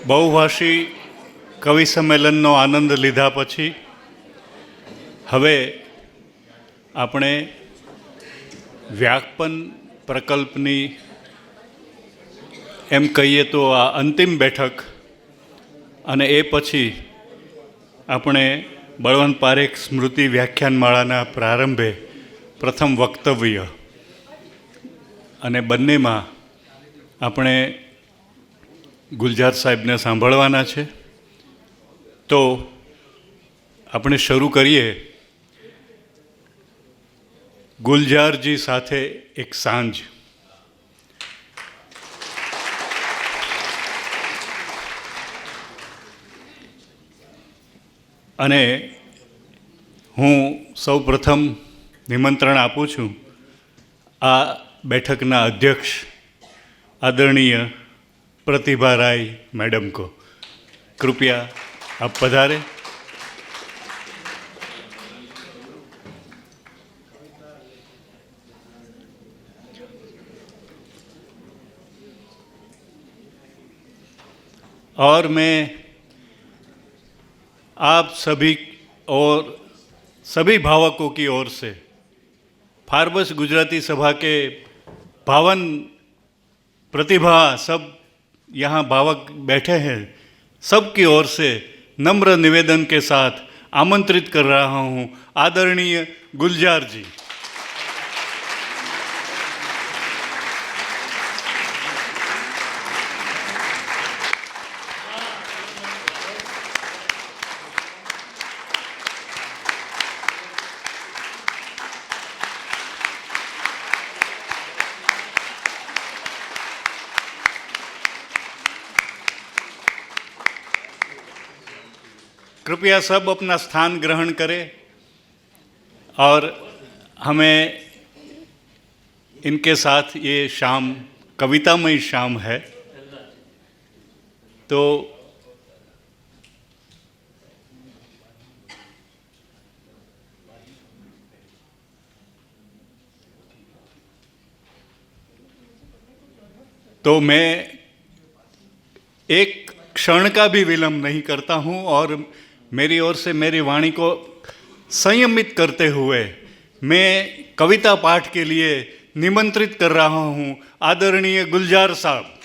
બહુભાષી કવિ સંમેલનનો આનંદ લીધા પછી હવે આપણે વ્યાકપન પ્રકલ્પની એમ કહીએ તો આ અંતિમ બેઠક અને એ પછી આપણે બળવંત પારેખ સ્મૃતિ વ્યાખ્યાનમાળાના પ્રારંભે પ્રથમ વક્તવ્ય અને બંનેમાં આપણે ગુલજાર સાહેબને સાંભળવાના છે. તો આપણે શરૂ કરીએ ગુલજારજી સાથે એક સાંજ. અને હું સૌ પ્રથમ નિમંત્રણ આપું છું આ બેઠકના અધ્યક્ષ આદરણીય प्रतिभा राय मैडम को. कृपया आप पधारे. और मैं आप सभी और सभी भावकों की ओर से फारबस गुजराती सभा के भावन प्रतिभा सब यहाँ भावक बैठे हैं, सबकी ओर से नम्र निवेदन के साथ आमंत्रित कर रहा हूँ आदरणीय गुलजार जी. कृपया सब अपना स्थान ग्रहण करें और हमें इनके साथ ये शाम कवितामय शाम है. तो मैं एक क्षण का भी विलंब नहीं करता हूँ और मेरी ओर से मेरी वाणी को संयमित करते हुए मैं कविता पाठ के लिए निमंत्रित कर रहा हूँ आदरणीय गुलजार साहब.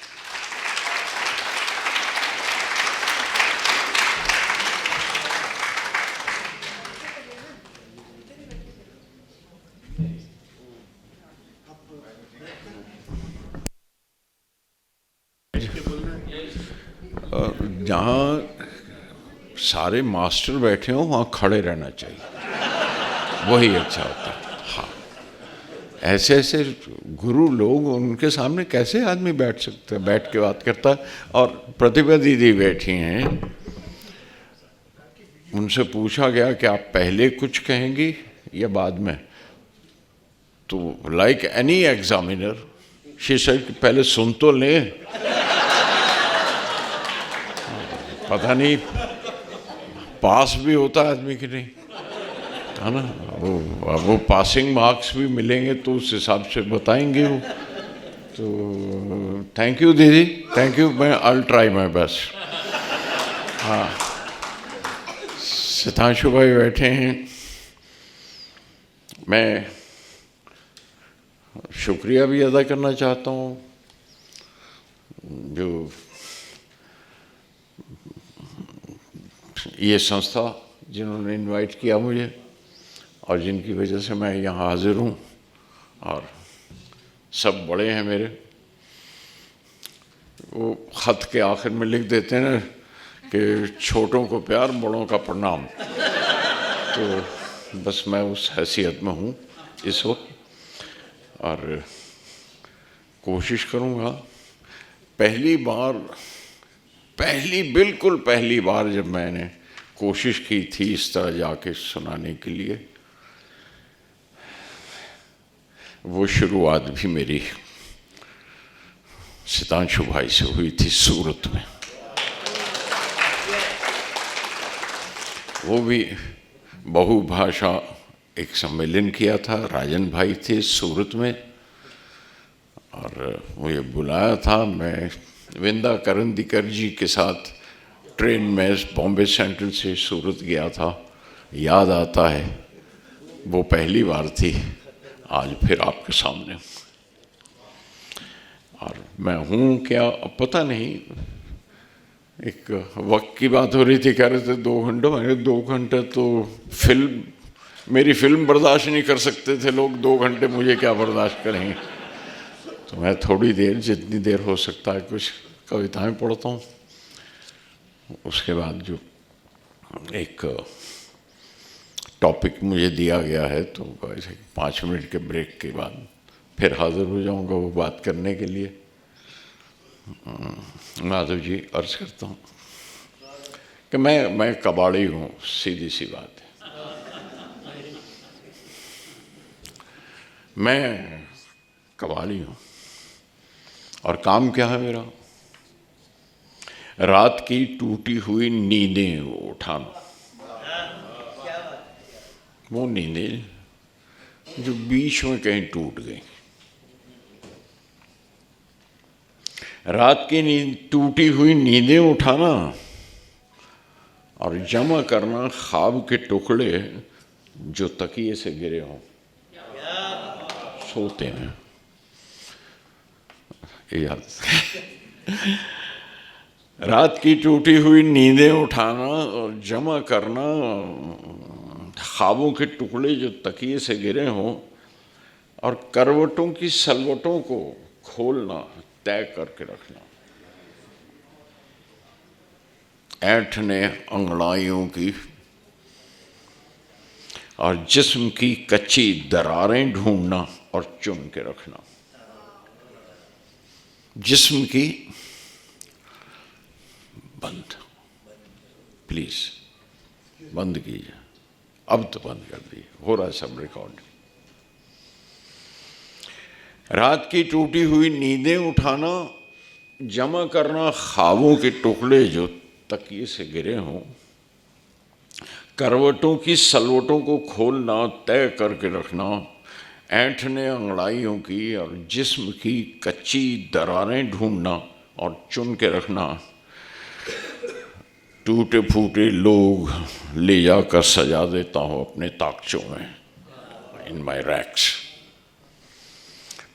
जहाँ सारे मास्टर बैठे हों वहाँ खड़े रहना चाहिए, वही अच्छा होता है. हाँ, ऐसे ऐसे गुरु लोग, उनके सामने कैसे आदमी बैठ सकता है, बैठ के बात करता है. और प्रतिभा दीदी बैठी हैं, उनसे पूछा गया कि आप पहले कुछ कहेंगी या बाद में, तो like any examiner she said पहले सुन तो लें. पता नहीं पास भी होता है आदमी की नहीं, है ना. वो पासिंग मार्क्स भी मिलेंगे तो उस हिसाब से बताएंगे वो. तो थैंक यू दीदी, थैंक यू. मैं आई ट्राई माय बेस्ट. हाँ, सितांशु भाई बैठे हैं. मैं शुक्रिया भी अदा करना चाहता हूँ जो ये संस्था जिन्होंने इनवाइट किया मुझे और जिनकी वजह से मैं यहाँ हाजिर हूँ. और सब बड़े हैं मेरे, वो ख़त के आखिर में लिख देते हैं ना कि छोटों को प्यार, बड़ों का प्रणाम. तो बस मैं उस हैसियत में हूँ इस वक्त और कोशिश करूँगा. बिल्कुल पहली बार जब मैंने कोशिश की थी इस तरह जाके सुनाने के लिए, वो शुरुआत भी मेरी सितांशु भाई से हुई थी सूरत में. वो भी बहुभाषा एक सम्मेलन किया था, राजन भाई थे सूरत में और मुझे बुलाया था. मैं विंदा करंदीकर जी के साथ ट्रेन में बॉम्बे सेंट्रल से सूरत गया था। याद आता है वो पहली बार थी, आज फिर आपके सामने। और मैं हूँ क्या अब पता नहीं, एक वक्त की बात हो रही थी, कह रहे थे 2 घंटे, मैंने 2 घंटे तो मेरी फिल्म बर्दाश्त नहीं कर सकते थे लोग, 2 घंटे मुझे क्या बर्दाश्त करेंगे। तो मैं थोड़ी देर, जितनी देर हो सकता है, कुछ कविताएं पढ़ता हूँ। उसके बाद जो एक टॉपिक मुझे दिया गया है, तो ऐसे 5 मिनट के ब्रेक के बाद फिर हाजिर हो जाऊंगा वो बात करने के लिए। माधव जी, अर्ज करता हूँ कि मैं कबाड़ी हूँ, सीधी सी बात है। मैं कबाड़ी हूँ और काम क्या है मेरा? रात की टूटी हुई नींदें उठाना। वो नींदें जो बीच में कहीं टूट गई, रात की टूटी हुई नींदें उठाना और जमा करना ख्वाब के टुकड़े जो तकिए से गिरे हों, सोते हैं। याद रात की टूटी हुई नींदें उठाना और जमा करना ख्वाबों के टुकड़े जो तकिए से गिरे हों, और करवटों की सलवटों को खोलना, तय करके रखना। ऐंठने अंगड़ाइयों की और जिस्म की कच्ची दरारें ढूंढना और चुन के रखना। जिस्म की बंद, प्लीज बंद कीजिए, अब तो बंद कर दिए, हो रहा है सब रिकॉर्ड। रात की टूटी हुई नींदें उठाना, जमा करना ख्वाबों के टुकड़े जो तकिए से गिरे हों, करवटों की सलवटों को खोलना, तय करके रखना, ऐंठने अंगड़ाइयों की और जिस्म की कच्ची दरारें ढूंढना और चुन के रखना। टूटे फूटे लोग ले जाकर सजा देता हूँ अपने ताकचों में, इन माई रैक्स।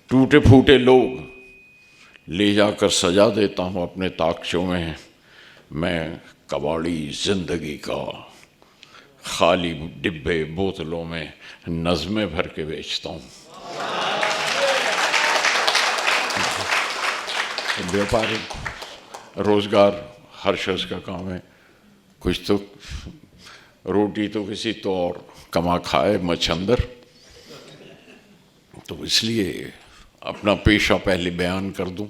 टूटे फूटे लोग ले जाकर सजा देता हूँ अपने ताकचों में। मैं कबाड़ी जिंदगी का खाली डिब्बे बोतलों में नज़में भर के बेचता हूँ। व्यापारी, रोजगार हर शख्स का काम है, कुछ तो रोटी तो किसी तो और कमा खाए मच्छंदर। तो इसलिए अपना पेशा पहले बयान कर दूं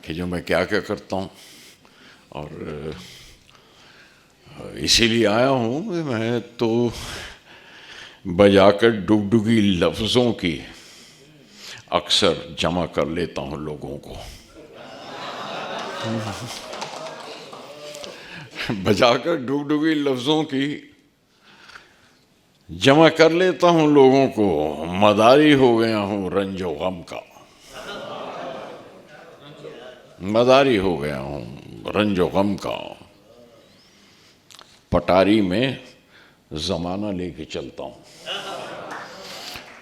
कि जो मैं क्या क्या करता हूं, और इसीलिए आया हूं कि मैं तो बजाकर डुगडुगी लफ्ज़ों की अक्सर जमा कर लेता हूं लोगों को। बजाकर डुगडुगी लफ्ज़ों की जमा कर लेता हूं लोगों को। मदारी हो गया हूं रंजो गम का, मदारी हो गया हूं रंजो गम का। पटारी में ज़माना लेके चलता हूं,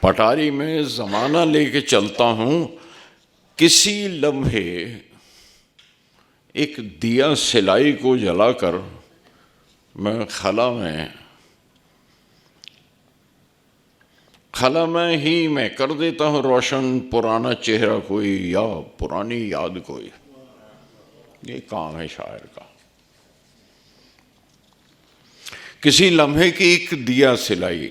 पटारी में ज़माना लेके चलता हूं। किसी लम्हे एक दिया सिलाई को जलाकर मैं खला में ही मैं कर देता हूँ रोशन पुराना चेहरा कोई या पुरानी याद कोई। ये काम है शायर का। किसी लम्हे की एक दिया सिलाई,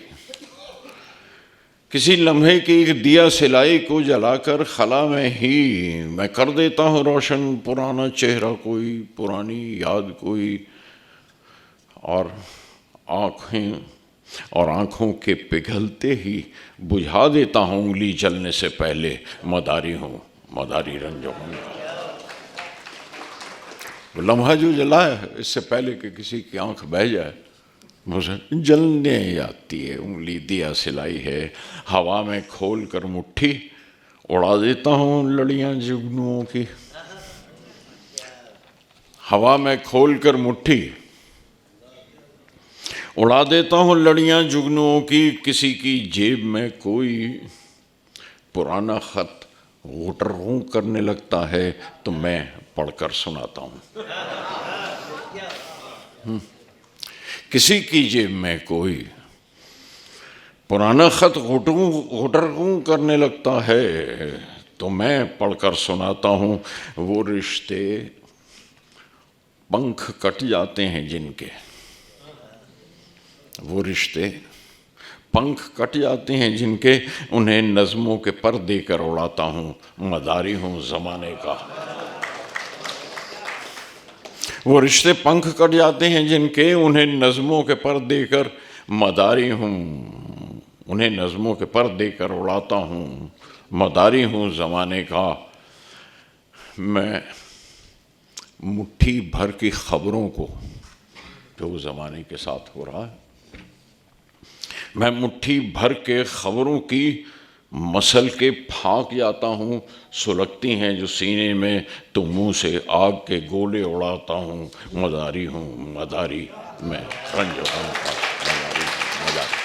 किसी लम्हे की एक दिया सिलाई को जलाकर खला में ही मैं कर देता हूँ रोशन पुराना चेहरा कोई, पुरानी याद कोई। और आँखों के पिघलते ही बुझा देता हूँ उंगली जलने से पहले। मदारी हूँ, मदारी रंजो हूँ। लम्हा जो जला है इससे पहले कि किसी की आँख बह जाए, मुझे जलने आती है उंगली। दिया सिलाई है, हवा में खोल कर मुट्ठी उड़ा देता हूँ लड़ियाँ जुगनुओं की। हवा में खोलकर मुट्ठी उड़ा देता हूँ लड़ियां जुगनुओं की। किसी की जेब में कोई पुराना खत घुटरू करने लगता है तो मैं पढ़कर सुनाता हूँ। किसी की जेब में कोई पुराना खत घुटरू करने लगता है तो मैं पढ़कर सुनाता हूँ। वो रिश्ते पंख कट जाते हैं जिनके, वो रिश्ते पंख कट जाते हैं जिनके, उन्हें नज़्मों के पर देकर उड़ाता हूँ। मदारी हूँ ज़माने का। वो रिश्ते पंख कट जाते हैं जिनके, उन्हें नज़्मों के पर देकर मदारी हूँ, उन्हें नज़्मों के पर देकर उड़ाता हूँ। मदारी हूँ ज़माने का। मैं मुट्ठी भर की खबरों को, जो ज़माने के साथ हो रहा है, मैं मुट्ठी भर के खबरों की मसल के फाँक जाता हूँ। सुलगती हैं जो सीने में तो मुँह से आग के गोले उड़ाता हूँ। मदारी हूँ मदारी, मैं रंज मदारी मदारी।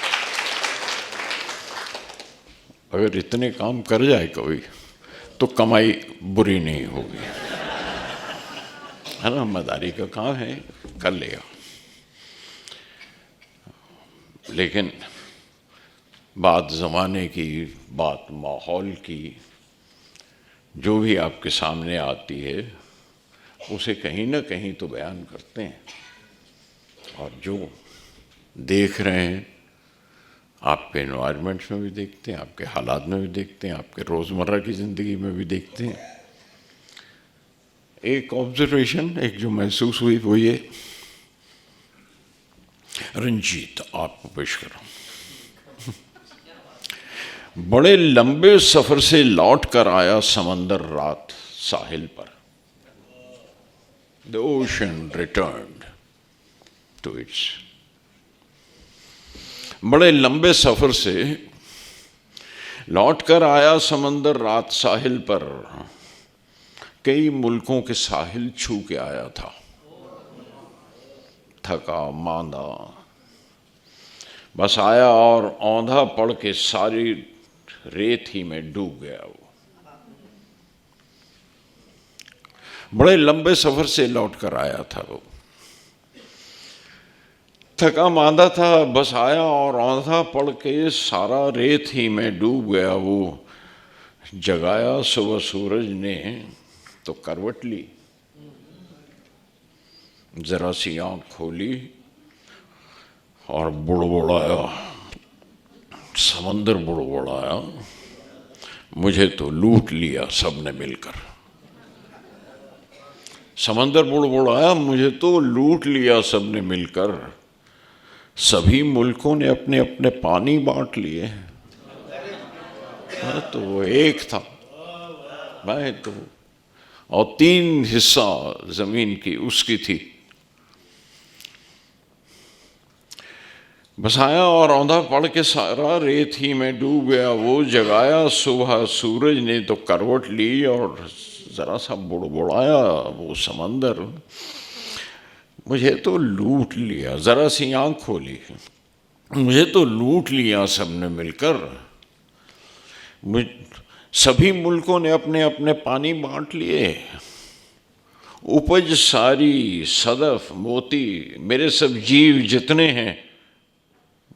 अगर इतने काम कर जाए कोई तो कमाई बुरी नहीं होगी, है ना। मदारी का काम है, कर लेगा। लेकिन बात ज़माने की, बात माहौल की, जो भी आपके सामने आती है उसे कहीं ना कहीं तो बयान करते हैं। और जो देख रहे हैं आपके एनवायरनमेंट्स में भी देखते हैं, आपके हालात में भी देखते हैं, आपके रोज़मर्रा की ज़िंदगी में भी देखते हैं। एक ऑब्जर्वेशन, एक जो महसूस हुई वो ये, रंजीत आपको पेश करूं। बड़े लंबे सफर से लौट कर आया समंदर रात साहिल पर। The ocean returned to its. बड़े लंबे सफर से लौट कर आया समंदर रात साहिल पर। कई मुल्कों के साहिल छू के आया था। थका मांदा बस आया और औंधा पड़ के सारी रेत ही में डूब गया। वो बड़े लंबे सफर से लौट कर आया था। वो थका मांदा था, बस आया और औंधा पड़ के सारा रेत ही में डूब गया। वो जगाया सुबह सूरज ने तो करवट ली, जरा सी आंख खोली और बुड़बुड़ाया। समंदर बुड़बुड़ाया, मुझे तो लूट लिया सबने मिलकर। समंदर बुड़बुड़ाया, मुझे तो लूट लिया सबने मिलकर। सभी मुल्कों ने अपने अपने पानी बांट लिए। तो वो एक था, मैं तो, और 3 हिस्सा जमीन की उसकी थी। बस आया और औंधा पड़ के सारा रेत ही में डूब गया। वो जगाया सुबह सूरज ने तो करवट ली और जरा सा बुड़बुड़ाया वो समंदर, मुझे तो लूट लिया। जरा सी आंख खोली, मुझे तो लूट लिया सबने मिलकर। सभी मुल्कों ने अपने अपने पानी बांट लिए। उपज सारी सदफ मोती, मेरे सब जीव जितने हैं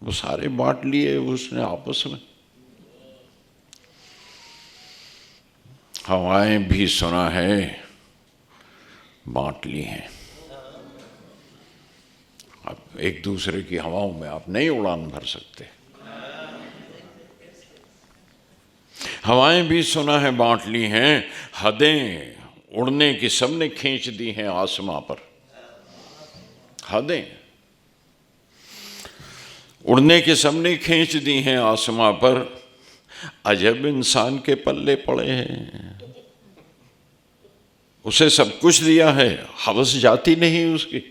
वो सारे बांट लिए उसने आपस में। हवाएं भी सुना है बांट ली हैं। अब एक दूसरे की हवाओं में आप नहीं उड़ान भर सकते। हवाएं भी सुना है बांट ली हैं। हदें उड़ने की सबने खींच दी हैं आसमां पर। हदें उड़ने की सबने खींच दी हैं आसमां पर। अजब इंसान के पल्ले पड़े हैं, उसे सब कुछ दिया है, हवस जाती नहीं उसकी।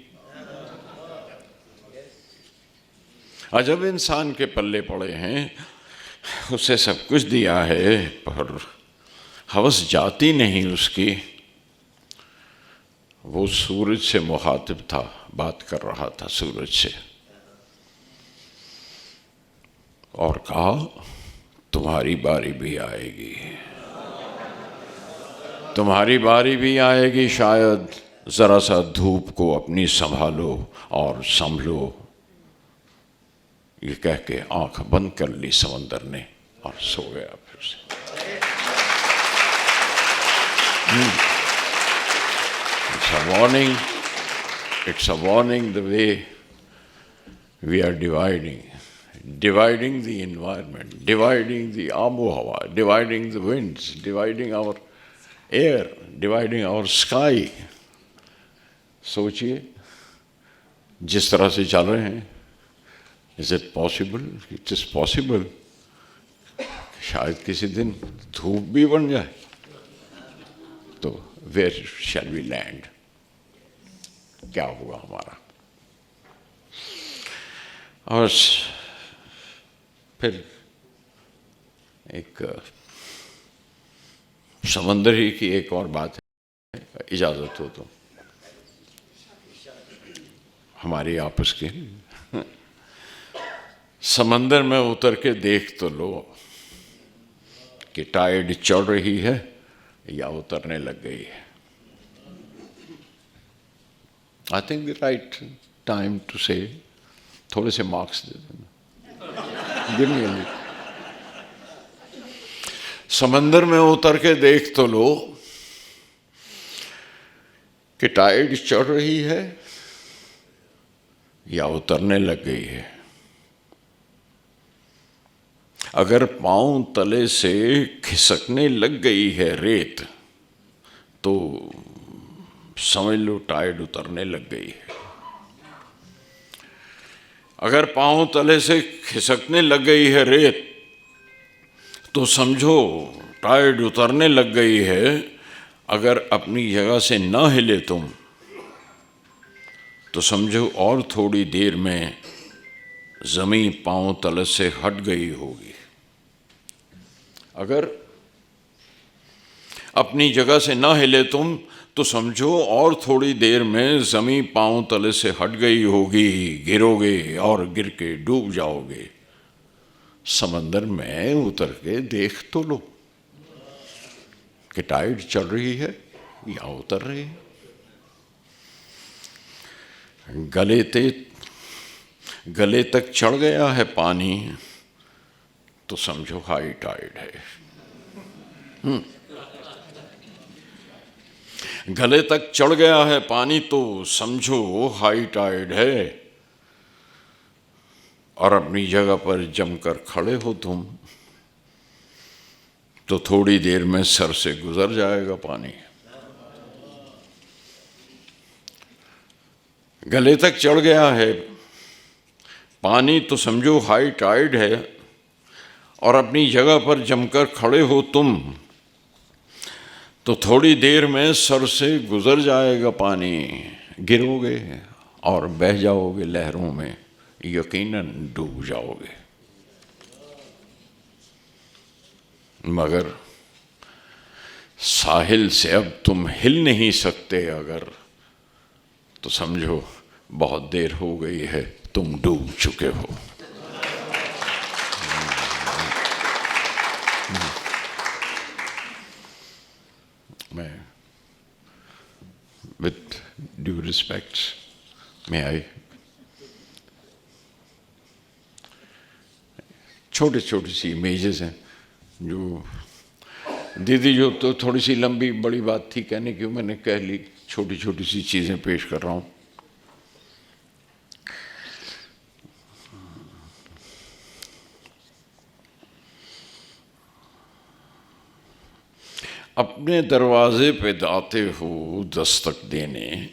अजब इंसान के पल्ले पड़े हैं, उसे सब कुछ दिया है पर हवस जाती नहीं उसकी। वो सूरज से मुखातिब था, बात कर रहा था सूरज से, और कहा तुम्हारी बारी भी आएगी, तुम्हारी बारी भी आएगी, शायद जरा सा धूप को अपनी संभालो और संभलो। ये कह के आंख बंद कर ली समंदर ने और सो गया फिर से। It's a warning the way we are dividing the environment, dividing the Abu-Hawa, dividing the winds, dividing our air, dividing our sky. सोचिए जिस तरह से चल रहे हैं, is it possible? It is possible शायद किसी दिन धूप भी बन जाए, तो वेयर शैल वी लैंड? क्या होगा हमारा? और फिर एक समंदर ही की एक और बात है, इजाज़त हो तो हमारी आपस की। समंदर में उतर के देख तो लो कि टाइड चढ़ रही है या उतरने लग गई है। I think the right time to say, थोड़े से मार्क्स दे देना, गिव मी अ लिटिल। समंदर में उतर के देख तो लो कि टाइड चढ़ रही है या उतरने लग गई है। अगर पांव तले से खिसकने लग गई है रेत, तो समझ लो टाइड उतरने लग गई है। अगर पांव तले से खिसकने लग गई है रेत, तो समझो टाइड उतरने लग गई है। अगर अपनी जगह से न हिले तुम, तो समझो और थोड़ी देर में जमीन पांव तले से हट गई होगी। अगर अपनी जगह से ना हिले तुम, तो समझो और थोड़ी देर में जमीन पांव तले से हट गई होगी, गिरोगे और गिर के डूब जाओगे। समंदर में उतर के देख तो लो कि टाइड चल रही है या उतर रही है। गले तक चढ़ गया है पानी, तो समझो हाई टाइड है। गले तक चढ़ गया है पानी, तो समझो हाई टाइड है। और अपनी जगह पर जमकर खड़े हो तुम, तो थोड़ी देर में सर से गुजर जाएगा पानी। गले तक चढ़ गया है पानी, तो समझो हाई टाइड है। और अपनी जगह पर जमकर खड़े हो तुम, तो थोड़ी देर में सर से गुजर जाएगा पानी, गिरोगे और बह जाओगे लहरों में, यकीनन डूब जाओगे। मगर साहिल से अब तुम हिल नहीं सकते अगर, तो समझो बहुत देर हो गई है, तुम डूब चुके हो। मैं विथ ड्यू रिस्पेक्ट में आई, छोटी छोटी सी इमेजेस हैं जो दीदी जो तो थोड़ी सी लंबी बड़ी बात थी कहने की, मैंने कह ली। छोटी छोटी सी चीज़ें पेश कर रहा हूँ। अपने दरवाजे पे आते हो दस्तक देने,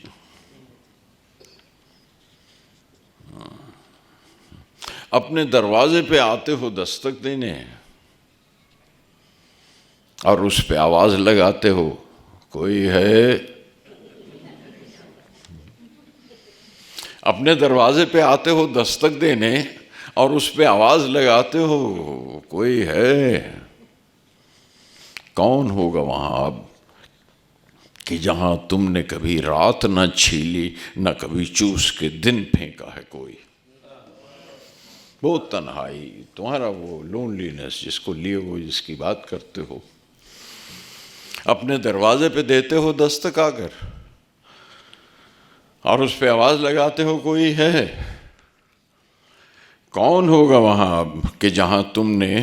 अपने दरवाजे पे आते हो दस्तक देने, और उस पे आवाज लगाते हो कोई है। अपने दरवाजे पे आते हो दस्तक देने और उस पे आवाज लगाते हो कोई है। कौन होगा वहां अब? कि जहां तुमने कभी रात न छीली न कभी चूस के दिन फेंका है कोई। वो तन्हाई, तुम्हारा वो लोनलीनेस जिसको लिए हो, जिसकी बात करते हो, अपने दरवाजे पे देते हो दस्तक आकर और उस पे आवाज लगाते हो कोई है। कौन होगा वहां अब कि जहां तुमने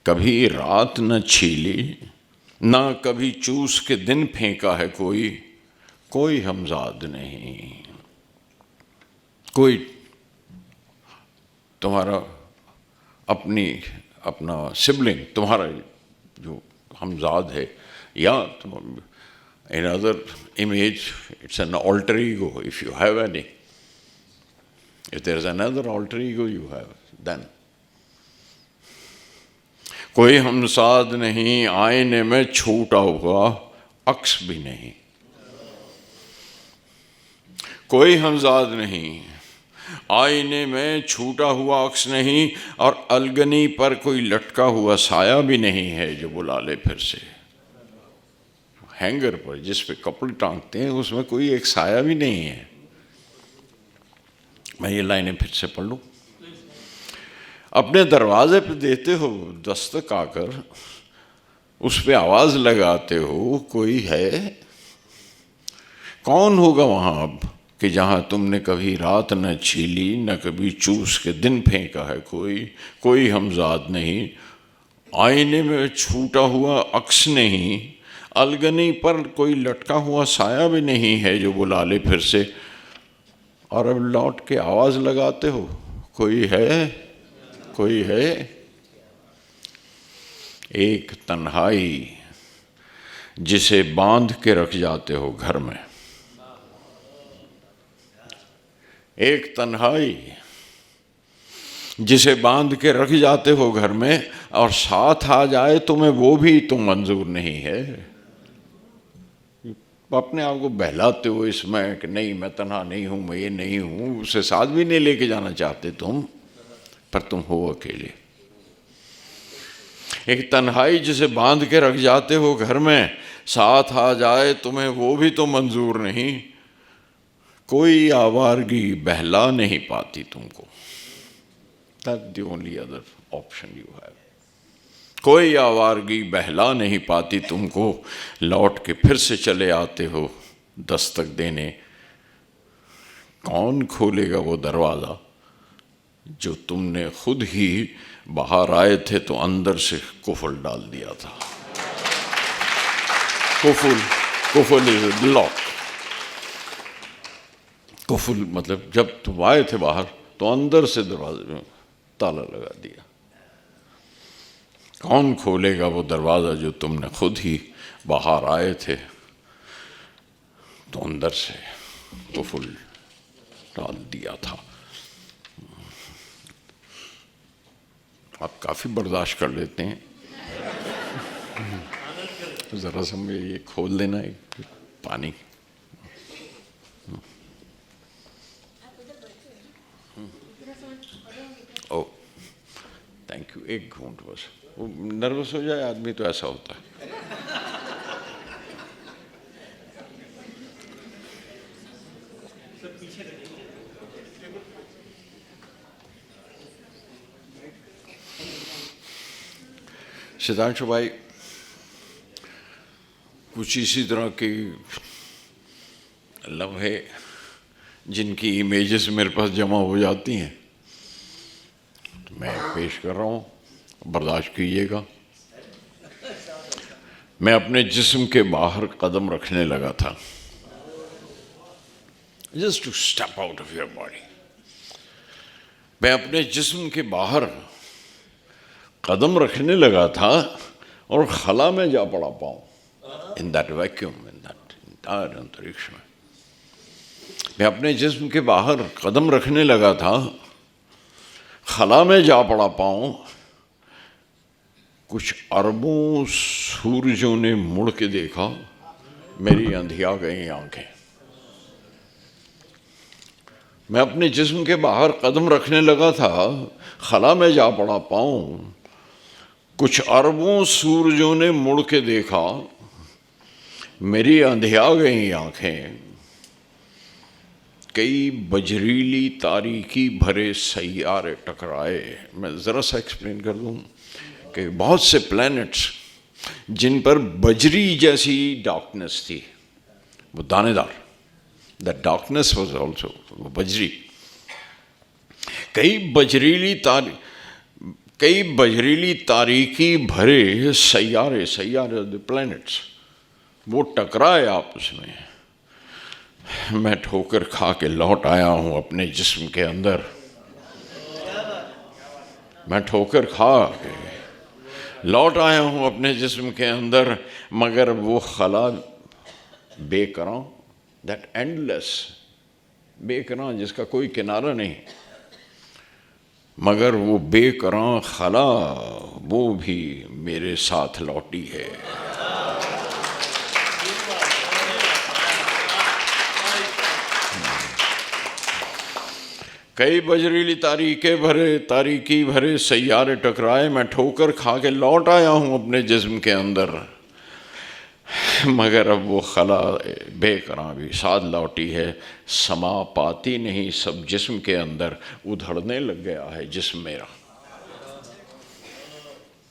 कभी रात न छीली ना कभी चूस के दिन फेंका है कोई। कोई हमजाद नहीं, कोई तुम्हारा अपना सिबलिंग, तुम्हारा जो हमजाद है, या in other image it's an alter ego if you have any. If there is another alter ego you have, then कोई हमसाद नहीं, आईने में छूटा हुआ अक्स भी नहीं। कोई हमजाद नहीं, आईने में छूटा हुआ अक्स नहीं, और अलगनी पर कोई लटका हुआ साया भी नहीं है जो बुला ले फिर से। हैंगर पर जिस पे कपड़े टांगते हैं उसमें कोई एक साया भी नहीं है। मैं ये लाइनें फिर से पढ़ लूं। अपने दरवाजे पे देते हो दस्तक आकर, उस पे आवाज लगाते हो कोई है। कौन होगा वहां अब कि जहां तुमने कभी रात न छीली न कभी चूस के दिन फेंका है कोई। कोई हमजाद नहीं, आईने में छूटा हुआ अक्स नहीं, अलगनी पर कोई लटका हुआ साया भी नहीं है जो बुला ले फिर से। और अब लौट के आवाज लगाते हो कोई है, कोई है। एक तन्हाई जिसे बांध के रख जाते हो घर में। एक तन्हाई जिसे बांध के रख जाते हो घर में, और साथ आ जाए तुम्हें वो भी तो मंजूर नहीं है। अपने आप को बहलाते हो इसमें कि नहीं मैं तन्हा नहीं हूं, मैं ये नहीं हूं। उसे साथ भी नहीं लेके जाना चाहते तुम, पर तुम हो अकेले। एक तन्हाई जिसे बांध के रख जाते हो घर में, साथ आ जाए तुम्हें वो भी तो मंजूर नहीं। कोई आवारगी बहला नहीं पाती तुमको। That's the only other option you have. कोई आवारगी बहला नहीं पाती तुमको। लौट के फिर से चले आते हो दस्तक देने। कौन खोलेगा वो दरवाज़ा जो तुमने खुद ही बाहर आए थे तो अंदर से कुफल डाल दिया था। कुफल इज लॉक। कुफल मतलब जब तुम आए थे बाहर तो अंदर से दरवाजे में ताला लगा दिया। कौन खोलेगा वो दरवाज़ा जो तुमने खुद ही बाहर आए थे तो अंदर से कुफल डाल दिया था। आप काफ़ी बर्दाश्त कर लेते हैं। ज़रा सा मुझे ये खोल देना एक पानी। ओ थैंक यू। एक घूंट बस। वो नर्वस हो जाए आदमी तो ऐसा होता है। सिद्धांशु भाई, कुछ इसी तरह की लम्हे जिनकी इमेजेस मेरे पास जमा हो जाती हैं तो मैं पेश कर रहा हूँ, बर्दाश्त कीजिएगा। मैं अपने जिस्म के बाहर कदम रखने लगा था, just to step out of your body. मैं अपने जिस्म के बाहर कदम रखने लगा था और खला में जा पड़ा पाऊं। In that vacuum, in that entire अंतरिक्ष में मैं अपने जिस्म के बाहर कदम रखने लगा था, खला में जा पड़ा पाऊं। कुछ अरबों सूरजों ने मुड़ के देखा, मेरी अंधिया गई आंखें। मैं अपने जिस्म के बाहर कदम रखने लगा था, खला में जा पड़ा पाऊं। कुछ अरबों सूरजों ने मुड़ के देखा, मेरी अंधिया गई आंखें, कई बजरीली तारीकी भरे सैयारे टकराए। मैं ज़रा सा एक्सप्लेन कर दूं कि बहुत से प्लैनेट्स जिन पर बजरी जैसी डार्कनेस थी, वो दानेदार, द डार्कनेस वॉज ऑल्सो बजरी। कई बजरीली तारीकी भरे सैयारे, सैयारे द प्लैनेट्स, वो टकराए आपस में। मैं ठोकर खा के लौट आया हूं अपने जिस्म के अंदर, मैं ठोकर खा के लौट आया हूं अपने जिस्म के अंदर, मगर वो खला बेकरां, दैट एंडलेस, बेकरां जिसका कोई किनारा नहीं, मगर वो बेकरां खला वो भी मेरे साथ लौटी है। कई बजरीली तारीकी भरे सैयारे टकराए, मैं ठोकर खा के लौट आया हूं अपने जिस्म के अंदर, मगर अब वो खला बेकरां भी साथ लौटी है। समा पाती नहीं सब जिस्म के अंदर, उधड़ने लग गया है जिस्म मेरा।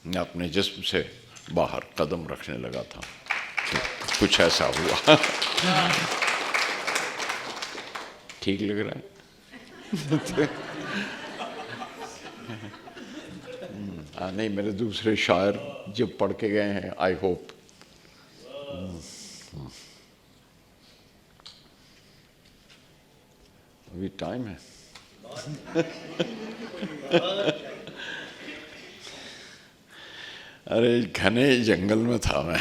मैं अपने जिस्म से बाहर कदम रखने लगा था, कुछ ऐसा हुआ। ठीक लग रहा है? नहीं, मेरे दूसरे शायर जब पढ़ के गए हैं, आई होप। अभी टाइम है। अरे घने जंगल में था मैं।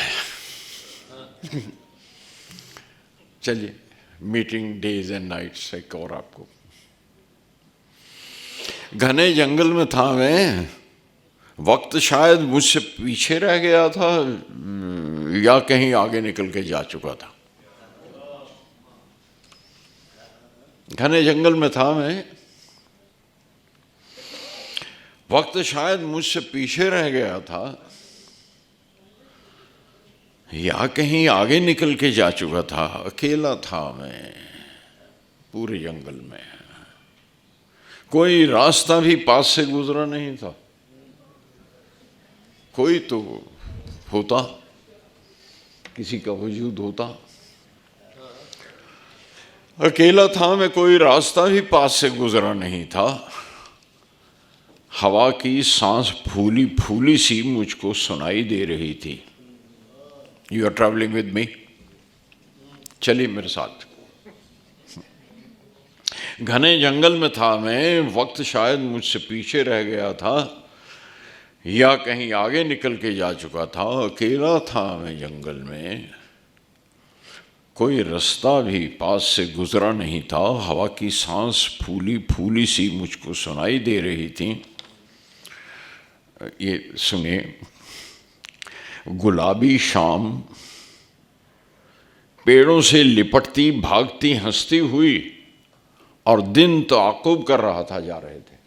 चलिए, मीटिंग डेज एंड नाइट्स एक और आपको। घने जंगल में था मैं, वक्त शायद मुझसे पीछे रह गया था या कहीं आगे निकल के जा चुका था। घने जंगल में था मैं, वक्त शायद मुझसे पीछे रह गया था या कहीं आगे निकल के जा चुका था। अकेला था मैं पूरे जंगल में, कोई रास्ता भी पास से गुजरा नहीं था। कोई तो होता, किसी का वजूद होता। अकेला था मैं, कोई रास्ता भी पास से गुजरा नहीं था। हवा की सांस फूली फूली सी मुझको सुनाई दे रही थी। You are travelling with me, चलिए मेरे साथ। घने जंगल में था मैं, वक्त शायद मुझसे पीछे रह गया था या कहीं आगे निकल के जा चुका था। अकेला था मैं जंगल में, कोई रास्ता भी पास से गुजरा नहीं था। हवा की सांस फूली फूली सी मुझको सुनाई दे रही थी। ये सुनिए, गुलाबी शाम पेड़ों से लिपटती भागती हंसती हुई, और दिन तो आकुब कर रहा था, जा रहे थे।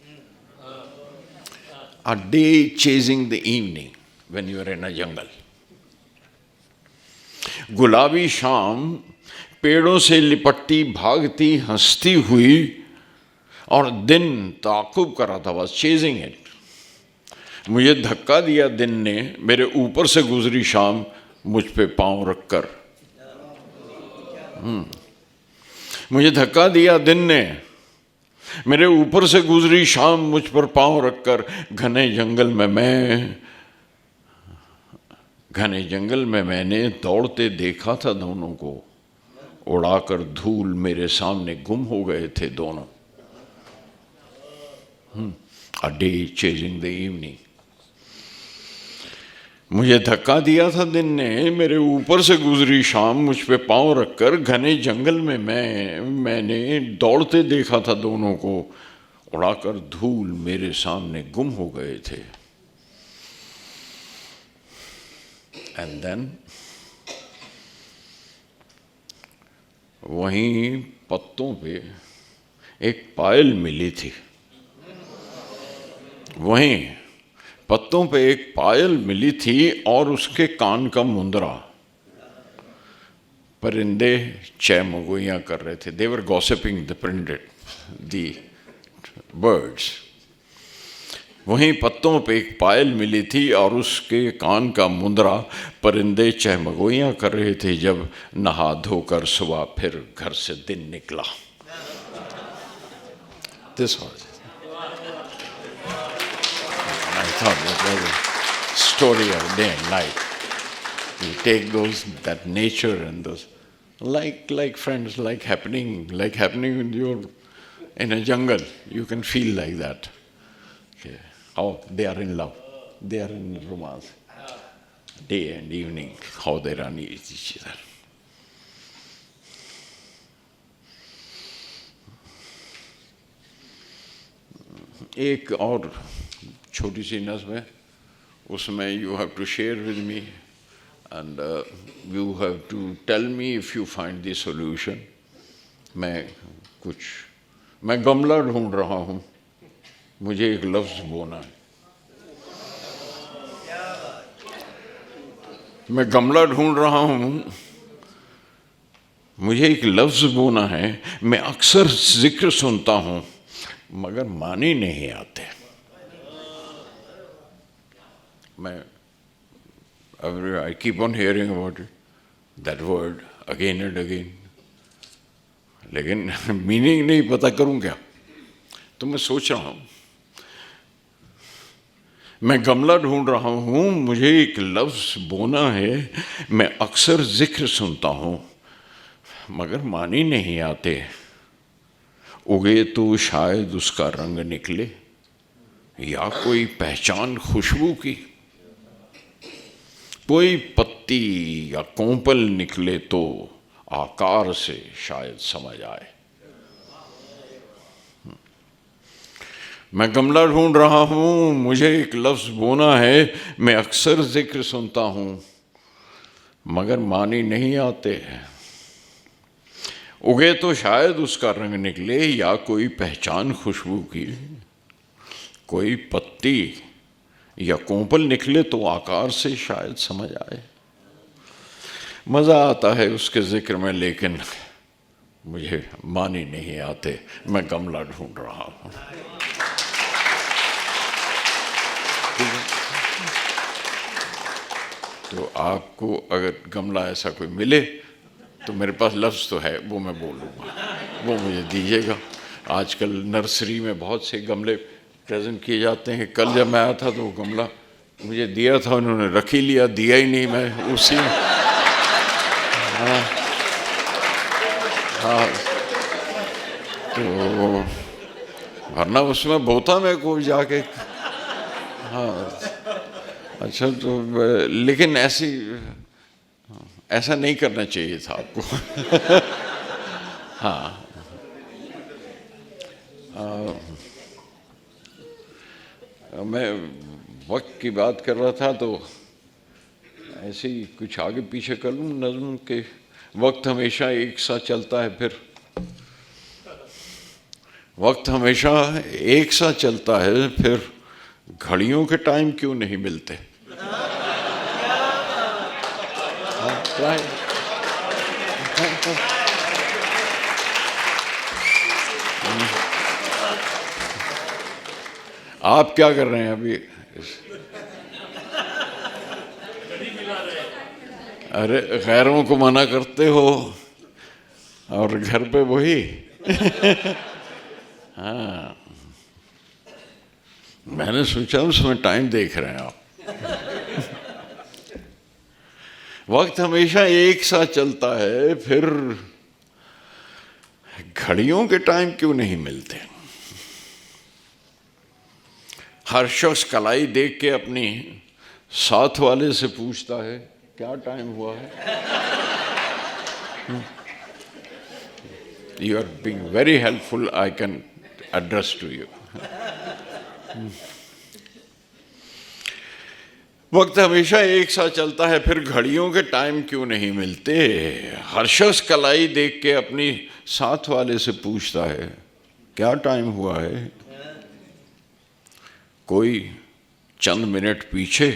A day chasing the evening when you are in a jungle. गुलाबी शाम पेड़ों से लिपटती भागती हंसती हुई, और दिन ताकुब कर रहा था, बस चेजिंग इट। मुझे धक्का दिया दिन ने, मेरे ऊपर से गुजरी शाम मुझ पे पांव रखकर। मुझे धक्का दिया दिन ने, मेरे ऊपर से गुजरी शाम मुझ पर पांव रखकर। घने जंगल में मैंने दौड़ते देखा था दोनों को, उड़ाकर धूल मेरे सामने गुम हो गए थे दोनों। A day chasing the evening. मुझे धक्का दिया था दिन ने, मेरे ऊपर से गुजरी शाम मुझ पे पांव रखकर। घने जंगल में मैंने दौड़ते देखा था दोनों को, उड़ाकर धूल मेरे सामने गुम हो गए थे। एंड देन वहीं पत्तों पे एक पायल मिली थी। वहीं पत्तों पे एक पायल मिली थी और उसके कान का मुंदरा। परिंदे चहमगोइयाँ कर रहे थे. They were gossiping the birds. वहीं पत्तों पे एक पायल मिली थी और उसके कान का मुंदरा परिंदे चहमगोइयाँ कर रहे थे जब नहा धोकर सुबह फिर घर से दिन निकला. This was. I thought that was a story of day and night. You take that nature and those, like friends, like happening in a jungle. You can feel like that. Okay. How they are in love, they are in romance, day and evening, how they run each other. एक और छोटी सी नज़्म है, उसमें you have to share with me and you have to tell me if you find the solution. मैं गमला ढूंढ रहा हूँ, मुझे एक लफ्ज़ बोना है. मैं गमला ढूंढ रहा हूँ, मुझे एक लफ्ज़ बोना है. मैं अक्सर जिक्र सुनता हूँ मगर माने नहीं आते. I keep on hearing about it, that word again and again, लेकिन मीनिंग नहीं पता करूं क्या. तो मैं सोच रहा हूं, मैं गमला ढूंढ रहा हूं, मुझे एक लफ्ज़ बोना है. मैं अक्सर जिक्र सुनता हूं मगर माने नहीं आते. उगे तो शायद उसका रंग निकले या कोई पहचान खुशबू की. कोई पत्ती या कोंपल निकले तो आकार से शायद समझ आए. मैं गमला ढूंढ रहा हूँ, मुझे एक लफ्ज़ बोना है. मैं अक्सर जिक्र सुनता हूँ मगर माने नहीं आते. उगे तो शायद उसका रंग निकले या कोई पहचान खुशबू की. कोई पत्ती या कोंपल निकले तो आकार से शायद समझ आए. मज़ा आता है उसके जिक्र में लेकिन मुझे माने नहीं आते. मैं गमला ढूंढ रहा हूँ. तो आपको अगर गमला ऐसा कोई मिले तो मेरे पास लफ्ज़ तो है, वो मैं बोलूँगा, वो मुझे दीजिएगा. आजकल नर्सरी में बहुत से गमले प्रेजेंट किए जाते हैं. कल जब मैं आया था तो वो गमला मुझे दिया था, उन्होंने रख ही लिया, दिया ही नहीं. मैं उसी हाँ तो वरना उसमें बोता मैं को जाके. हाँ अच्छा, तो लेकिन ऐसा नहीं करना चाहिए था आपको. हाँ मैं वक्त की बात कर रहा था तो ऐसे ही कुछ आगे पीछे कर लूँ नज़्म के. वक्त हमेशा एक साथ चलता है, फिर वक्त हमेशा एक साथ चलता है, फिर घड़ियों के टाइम क्यों नहीं मिलते. आप क्या कर रहे हैं अभी. अरे गैरों को मना करते हो और घर पे वही. हाँ मैंने सोचा उसमें टाइम देख रहे हैं आप. वक्त हमेशा एक साथ चलता है, फिर घड़ियों के टाइम क्यों नहीं मिलते. हर शख्स कलाई देख के अपनी साथ वाले से पूछता है क्या टाइम हुआ है. You are being very helpful. I can address to you. वक्त हमेशा एक साथ चलता है, फिर घड़ियों के टाइम क्यों नहीं मिलते. हर शख्स कलाई देख के अपनी साथ वाले से पूछता है क्या टाइम हुआ है. कोई चंद मिनट पीछे,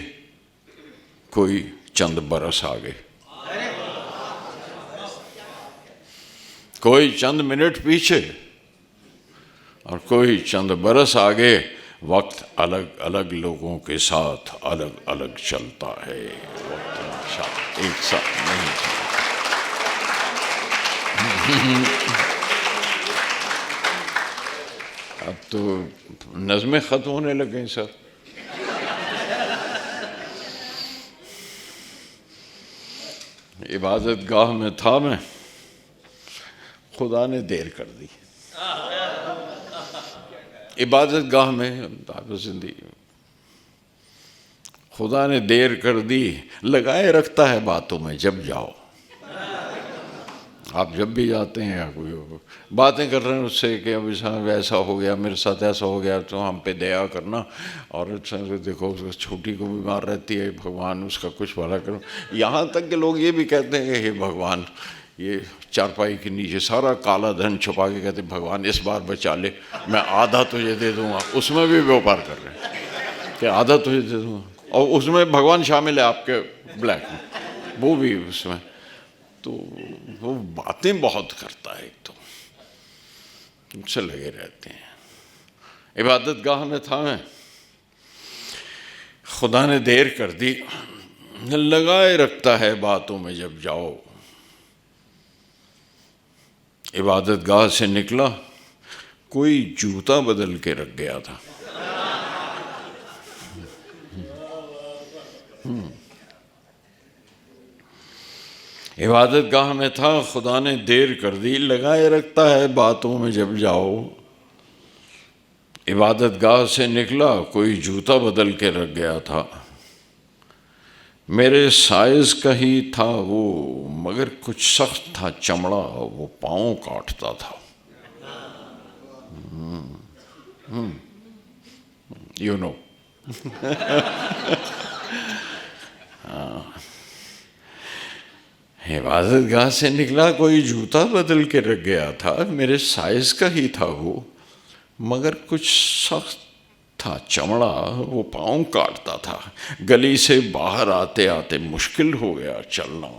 कोई चंद बरस आगे. कोई चंद मिनट पीछे और कोई चंद बरस आगे, वक्त अलग अलग लोगों के साथ अलग अलग चलता है, वक्त एक साथ नहीं चलता। अब तो नज़में ख़त्म होने लग गई सर। इबादत गाह में था मैं, खुदा ने देर कर दी। इबादत गाह में जिंदगी, खुदा ने देर कर दी, लगाए रखता है बातों में जब जाओ। आप जब भी जाते हैं या कोई बातें कर रहे हैं उससे कि अब ऐसा हो गया, मेरे साथ ऐसा हो गया, तो हम पे दया करना, और देखो उसको छोटी को बीमार रहती है, भगवान उसका कुछ भला करो। यहाँ तक के लोग ये भी कहते हैं कि हे भगवान, ये चारपाई के नीचे सारा काला धन छुपा के कहते भगवान इस बार बचा ले, मैं आधा तुझे दे दूँगा। उसमें भी व्यापार कर रहे हैं कि आधा तुझे दे दूँगा, और उसमें भगवान शामिल है आपके ब्लैक में, वो भी उसमें। तो वो बातें बहुत करता है, एक तो मुझसे लगे रहते हैं। इबादत गाह में था मैं, खुदा ने देर कर दी, लगाए रखता है बातों में जब जाओ। इबादत गाह से निकला, कोई जूता बदल के रख गया था। इबादत गाह में था, खुदा ने देर कर दी, लगाए रखता है बातों में जब जाओ। इबादत गाह से निकला, कोई जूता बदल के रख गया था। मेरे साइज का ही था वो, मगर कुछ सख्त था चमड़ा, वो पाँव काटता था। You know. इबादत गाह से निकला, कोई जूता बदल के रख गया था। मेरे साइज का ही था वो, मगर कुछ सख्त था चमड़ा, वो पाँव काटता था। गली से बाहर आते आते मुश्किल हो गया चलना।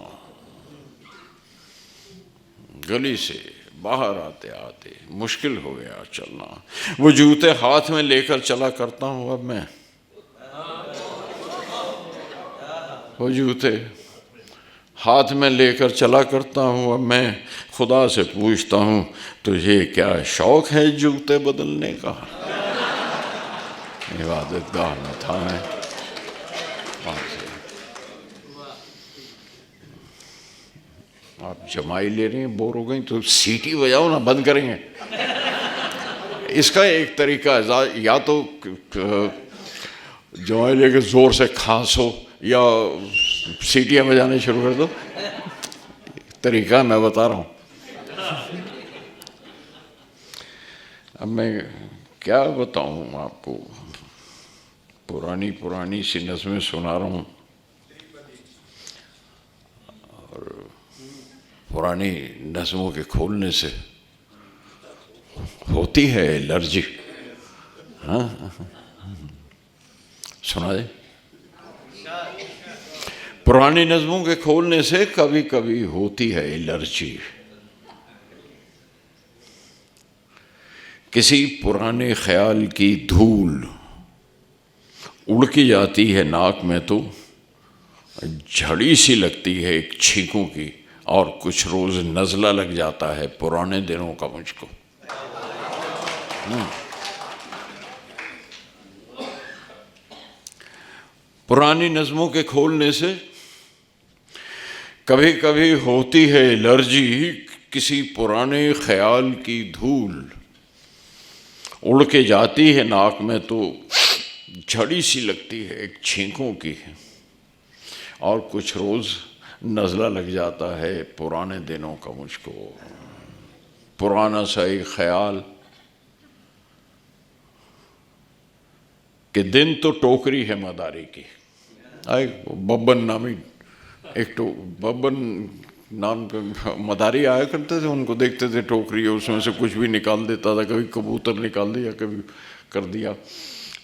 गली से बाहर आते आते मुश्किल हो गया चलना। वो जूते हाथ में लेकर चला करता हूँ अब मैं। वो जूते हाथ में लेकर चला करता हूँ अब मैं। खुदा से पूछता हूँ, तुझे क्या शौक है जूते बदलने का? इबादत गाह में था मैं। आप जमाई ले रही हैं, बोर हो गई तो सीटी बजाओ ना, बंद करेंगे। इसका एक तरीका है, या तो जमाई लेके जोर से खांसो या सीटियां बजाने शुरू कर दो। तरीका मैं बता रहा हूँ। अब मैं क्या बताऊँ आपको, पुरानी पुरानी सी नज़में सुना रहा हूँ। और पुरानी नज़मों के खोलने से होती है एलर्जी। हाँ, सुना दे। पुरानी नज़मों के खोलने से कभी कभी होती है एलर्जी। किसी पुराने ख्याल की धूल उड़ के जाती है नाक में, तो झड़ी सी लगती है एक छींकों की, और कुछ रोज नज़ला लग जाता है पुराने दिनों का मुझको। पुरानी नज़मों के खोलने से कभी कभी होती है एलर्जी। किसी पुराने ख्याल की धूल उड़ के जाती है नाक में, तो झड़ी सी लगती है एक छींकों की, और कुछ रोज नज़ला लग जाता है पुराने दिनों का मुझको। पुराना सा एक ख्याल कि दिन तो टोकरी है मदारी की। बब्बन नामी एक तो बब्बन नाम पे मदारी आया करते थे, उनको देखते थे टोकरी है, उसमें से कुछ भी निकाल देता था। कभी कबूतर निकाल दिया, कभी कर दिया,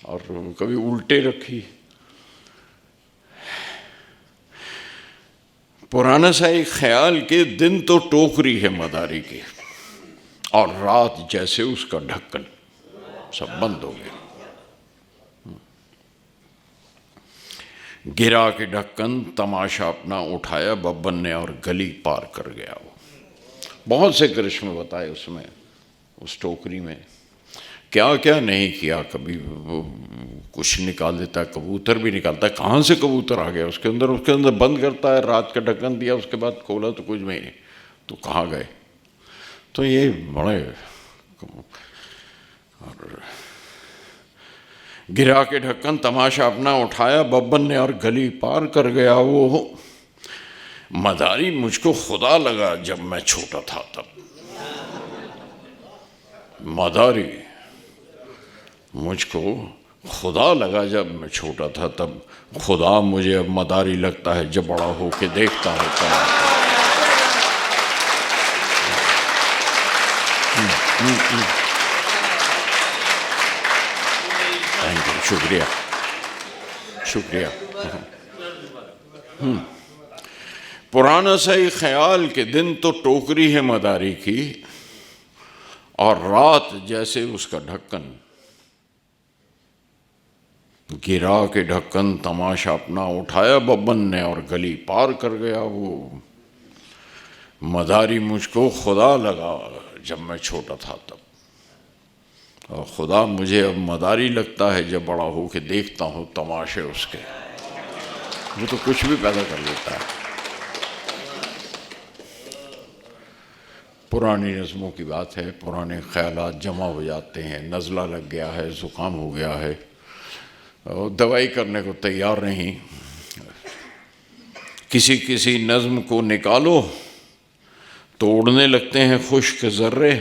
और कभी उल्टे रखी। पुराना सा एक ख्याल के दिन तो टोकरी है मदारी की। और रात जैसे उसका ढक्कन, सब बंद हो गया। गिरा के ढक्कन, तमाशा अपना उठाया बब्बन ने और गली पार कर गया। वो बहुत से करिश्मे बताए उसमें, उस टोकरी में क्या क्या नहीं किया। कभी वो कुछ निकाल देता है, कबूतर भी निकालता है, कहाँ से कबूतर आ गया उसके अंदर बंद करता है, रात का ढक्कन दिया, उसके बाद खोला तो कुछ भी नहीं, तो कहाँ गए। तो ये बड़े, और गिरा के ढक्कन, तमाशा अपना उठाया बब्बन ने और गली पार कर गया। वो मदारी मुझको खुदा लगा जब मैं छोटा था तब। मदारी मुझको खुदा लगा जब मैं छोटा था तब, खुदा मुझे अब मदारी लगता है जब बड़ा होके देखता है तब। थैंक यू, शुक्रिया शुक्रिया। पुराना सही ख्याल के दिन तो टोकरी है मदारी की, और रात जैसे उसका ढक्कन। गिरा के ढक्कन, तमाशा अपना उठाया बब्बन ने और गली पार कर गया। वो मदारी मुझको खुदा लगा जब मैं छोटा था तब, और खुदा मुझे अब मदारी लगता है जब बड़ा हो के देखता हूँ तमाशे उसके। वो तो कुछ भी पैदा कर लेता है। पुरानी नज़मों की बात है, पुराने ख्यालात जमा हो जाते हैं, नज़ला लग गया है, ज़ुकाम हो गया है, और दवाई करने को तैयार नहीं। किसी किसी नज़्म को निकालो तो उड़ने लगते हैं खुश्क ज़र्रे।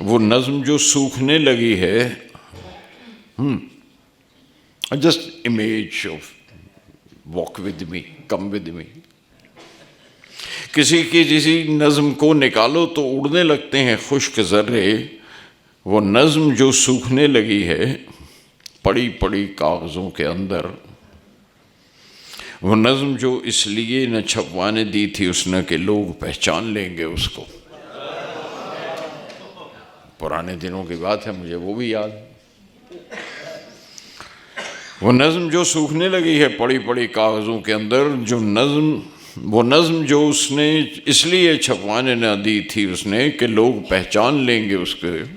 वो नज़्म जो सूखने लगी है, just image of walk with me, come with me. किसी नज़्म को निकालो तो उड़ने लगते हैं खुश्क ज़र्रे। वो नज़्म जो सूखने लगी है पड़ी पड़ी कागज़ों के अंदर। वो नज़्म जो इसलिए न छपवाने दी थी उसने कि लोग पहचान लेंगे उसको। पुराने दिनों की बात है, मुझे वो भी याद। वो नज़्म जो सूखने लगी है पड़ी पड़ी कागज़ों के अंदर, वो नज़्म जो उसने इसलिए छपवाने न दी थी उसने कि लोग पहचान लेंगे उसके।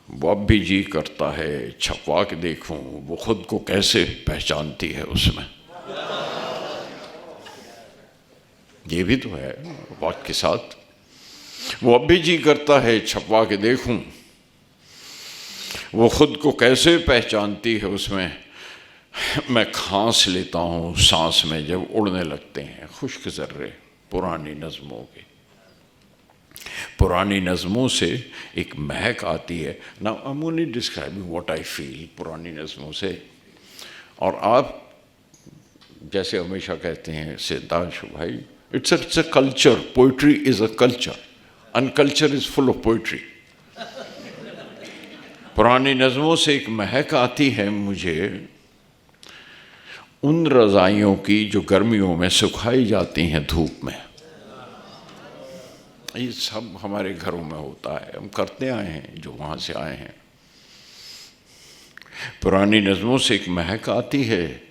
वो अब भी जी करता है छपवा के देखूं वो खुद को कैसे पहचानती है उसमें। ये भी तो है वक्त के साथ। वो अब भी जी करता है छपवा के देखूं वो खुद को कैसे पहचानती है उसमें। मैं खांस लेता हूँ सांस में जब उड़ने लगते हैं खुश्क ज़र्रे पुरानी नज़मों के। पुरानी नज़मों से एक महक आती है। Now I am only describing what I feel पुरानी नज़मों से। और आप जैसे हमेशा कहते हैं सिद्धांशु भाई, it's a culture, poetry is a culture, unculture is full of poetry. पुरानी नज़मों से एक महक आती है मुझे उन रज़ाइयों की जो गर्मियों में सुखाई जाती हैं धूप में। ये सब हमारे घरों में होता है, हम करते आए हैं जो वहाँ से आए हैं। पुरानी नज़मों से एक महक आती है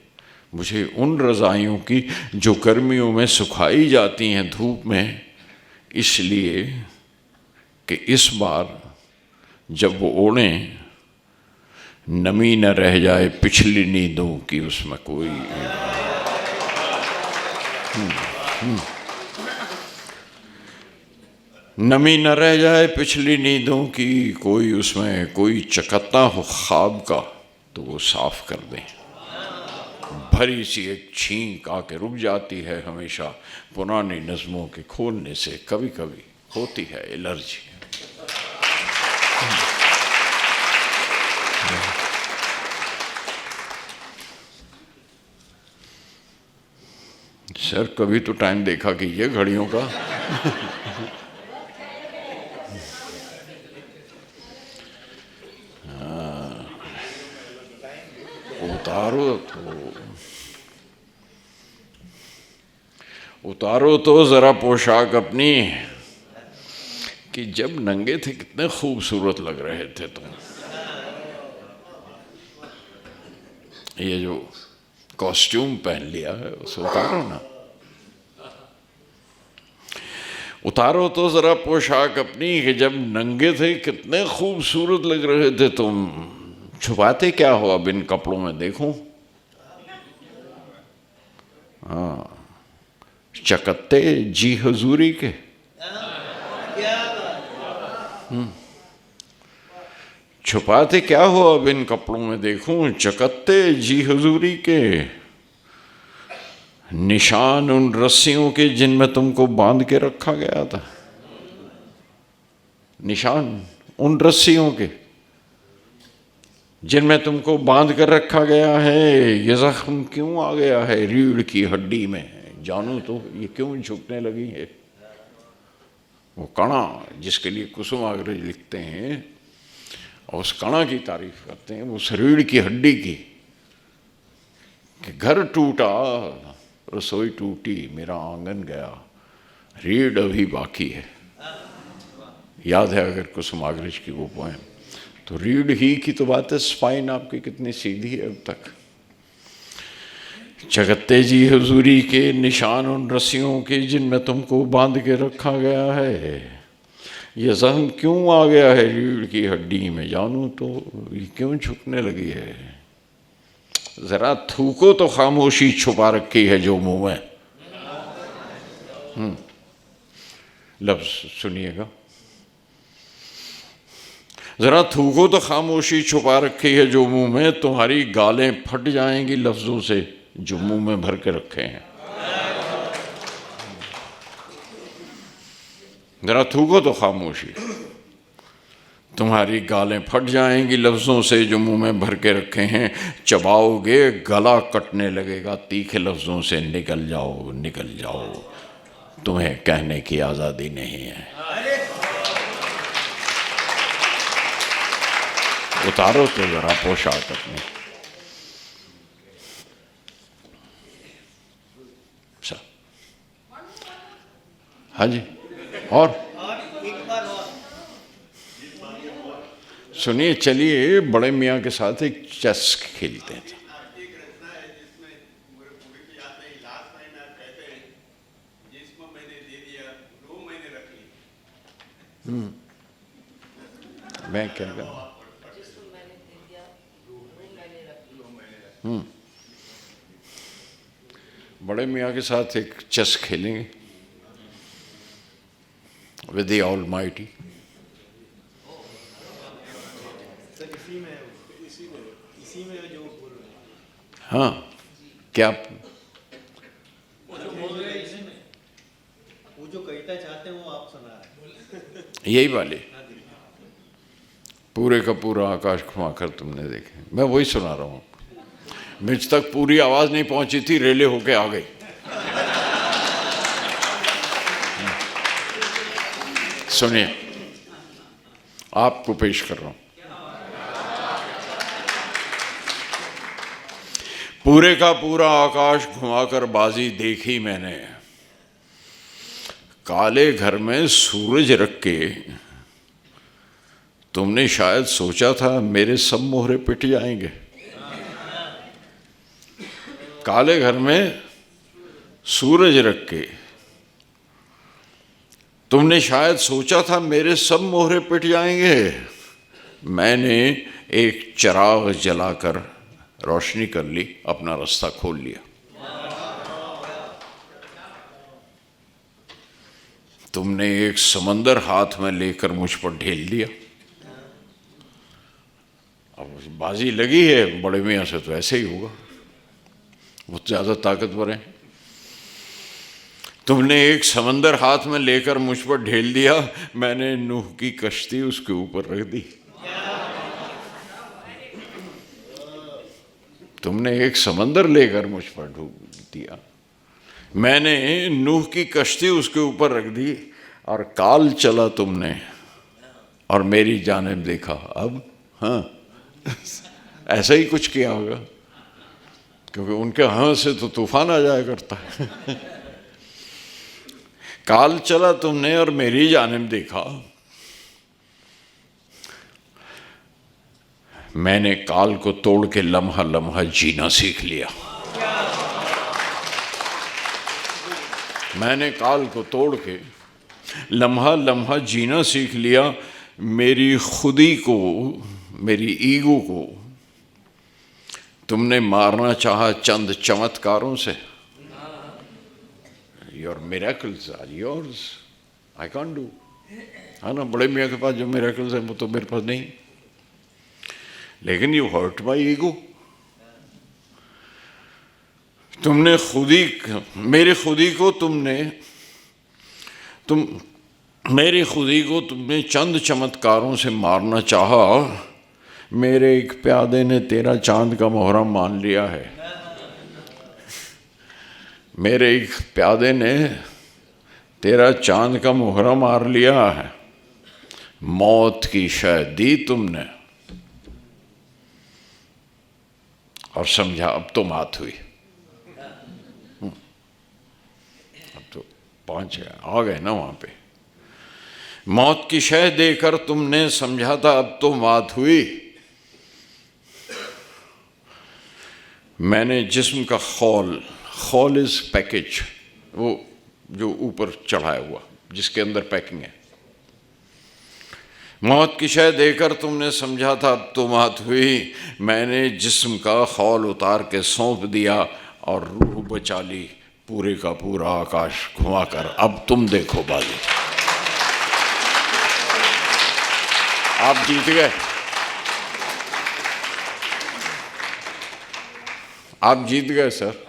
मुझे उन रज़ाइयों की जो गर्मियों में सुखाई जाती हैं धूप में, इसलिए कि इस बार जब वो ओढ़ें नमी न रह जाए पिछली नींदों की उसमें कोई। नमी न रह जाए पिछली नींदों की कोई, उसमें कोई चकत्ता हो ख्वाब का तो वो साफ कर दें। भरी सी एक छींक आके रुक जाती है हमेशा पुरानी नज़मों के खोलने से। कभी कभी होती है एलर्जी। सर कभी तो टाइम देखा कीजिए घड़ियों का। उतारो तो उतारो तो जरा पोशाक अपनी कि जब नंगे थे कितने खूबसूरत लग रहे थे तुम। ये जो कॉस्ट्यूम पहन लिया है उसे उतारो ना, उतारो तो जरा पोशाक अपनी कि जब नंगे थे कितने खूबसूरत लग रहे थे तुम। छुपाते क्या हो अब इन कपड़ों में देखूं। हाँ, चकत्ते जी हजूरी के। छुपाते क्या हो अब इन कपड़ों में देखूं, चकत्ते जी हजूरी के। निशान उन रस्सियों के जिनमें तुमको बांध के रखा गया था। निशान उन रस्सियों के जिनमें तुमको बांध कर रखा गया है। ये जख्म क्यों आ गया है रीढ़ की हड्डी में, जानू तो ये क्यों झुकने लगी है। वो कणा जिसके लिए कुसुमाग्रज लिखते हैं और उस कणा की तारीफ करते हैं, उस रीढ़ की हड्डी की, कि घर टूटा रसोई टूटी मेरा आंगन गया, रीढ़ अभी बाकी है। याद है अगर कुसुमाग्रज की वो पोएम, तो रीढ़ ही की तो बात है, स्पाइन आपकी कितनी सीधी है अब तक। चकत्ते जी हुजूरी के निशान उन रस्सियों के जिनमें तुमको बांध के रखा गया है। ये जख्म क्यों आ गया है रीढ़ की हड्डी में, जानू तो ये क्यों झुकने लगी है। जरा थूको तो खामोशी छुपा रखी है जो मुंह में। लफ्ज सुनिएगा, जरा थूको तो खामोशी छुपा रखी है जो मुंह में, तुम्हारी गालें फट जाएंगी लफ्जों से जो मुंह में भर के रखे हैं। जरा थूको तो खामोशी, तुम्हारी गालें फट जाएंगी लफ्जों से जो मुंह में भर के रखे हैं। चबाओगे गला कटने लगेगा तीखे लफ्जों से, निकल जाओ निकल जाओ, तुम्हें कहने की आजादी नहीं है। उतारो तो जरा पोशाक अपनी। हाँ जी, और सुनिए, चलिए बड़े मियाँ के साथ एक चेस खेलते हैं। मैं क्या करूँ। बड़े मियाँ के साथ एक चेस खेलेंगे विद द ऑलमाइटी। हाँ, क्या वो जो कविता चाहते हैं वो आप सुना रहे। यही वाले पूरे का पूरा आकाश घुमाकर तुमने देखे, मैं वही सुना रहा हूँ। मुझ तक पूरी आवाज नहीं पहुंची थी, रेले होके आ गई। सुनिए, आपको पेश कर रहा हूं। पूरे का पूरा आकाश घुमाकर बाजी देखी मैंने, काले घर में सूरज रख के तुमने शायद सोचा था मेरे सब मोहरे पिट जाएंगे। काले घर में सूरज रख के तुमने शायद सोचा था मेरे सब मोहरे पिट जाएंगे। मैंने एक चिराग जलाकर रोशनी कर ली, अपना रास्ता खोल लिया। तुमने एक समंदर हाथ में लेकर मुझ पर ढेल दिया। अब बाजी लगी है बड़े मियाँ से तो ऐसे ही होगा, वो ज्यादा ताकतवर है। तुमने एक समंदर हाथ में लेकर मुझ पर ढेल दिया, मैंने नूह की कश्ती उसके ऊपर रख दी। तुमने एक समंदर लेकर मुझ पर ढूंढ दिया, मैंने नूह की कश्ती उसके ऊपर रख दी, और काल चला तुमने और मेरी जानिब देखा। अब हाँ, ऐसा ही कुछ किया होगा, क्योंकि उनके हाँ से तो तूफान आ जाया करता है। काल चला तुमने और मेरी जानिब देखा, मैंने काल को तोड़ के लम्हा लम्हा जीना सीख लिया। मैंने काल को तोड़ के लम्हा लम्हा जीना सीख लिया। मेरी खुदी को, मेरी ईगो को तुमने मारना चाहा चंद चमत्कारों से। Your miracles are yours, I can't do, है ना। बड़े मियाँ के पास जो मिरेकल्स हैं वो तो मेरे पास नहीं, लेकिन यू हर्ट माई ईगो। तुमने खुदी, मेरी खुदी को मेरी खुदी को तुमने चंद चमत्कारों से मारना चाहा। मेरे एक प्यादे ने तेरा चांद का मोहरम मान लिया है। मेरे एक प्यादे ने तेरा चांद का मोहरा मार लिया है। मौत की शय दी तुमने और समझा अब तो मात हुई। अब तो पहुंच गए, आ गए ना वहां पे। मौत की शय देकर तुमने समझा था अब तो मात हुई। मैंने जिस्म का खौल इज पैकेज, वो जो ऊपर चढ़ाया हुआ जिसके अंदर पैकिंग है। मौत की शय देकर तुमने समझा था अब तो मात हुई। मैंने जिस्म का खौल उतार के सौंप दिया और रूह बचा ली पूरे का पूरा आकाश घुमाकर। अब तुम देखो बाजी, आप जीत गए, आप जीत गए सर।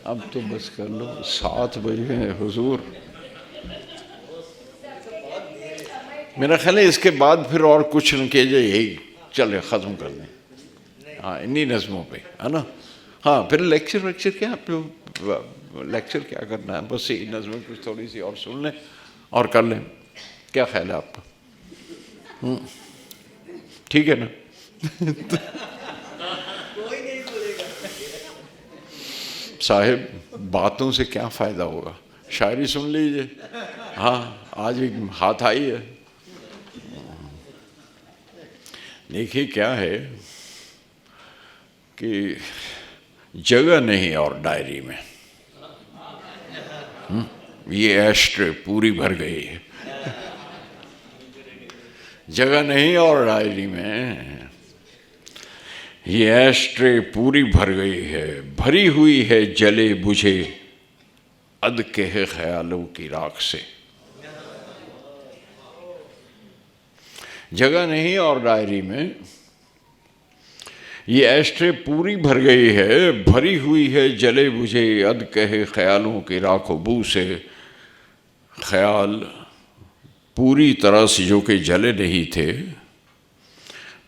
अब तो बस कर लो, 7 बजे हैं हुजूर। मेरा ख्याल है इसके बाद फिर और कुछ न किया जाए, यही चले ख़त्म कर दें। हाँ, इन्हीं नज़मों पे, है ना। हाँ, फिर लेक्चर क्या, लेक्चर क्या करना है, बस यही नज़में कुछ थोड़ी सी और सुन लें और कर लें। क्या ख्याल है आपका? ठीक है ना। साहिब, बातों से क्या फ़ायदा होगा, शायरी सुन लीजिए। हाँ, आज एक हाथ आई है। देखिए क्या है कि जगह नहीं और डायरी में, ये एस्ट्रे पूरी भर गई है। जगह नहीं और डायरी में ये एस्ट्रे पूरी भर गई है। भरी हुई है जले बुझे अध के ख्यालों की राख से। जगह नहीं और डायरी में ये एस्ट्रे पूरी भर गई है। भरी हुई है जले बुझे अध के ख्यालों की राख बू से। ख्याल पूरी तरह से जो कि जले नहीं थे,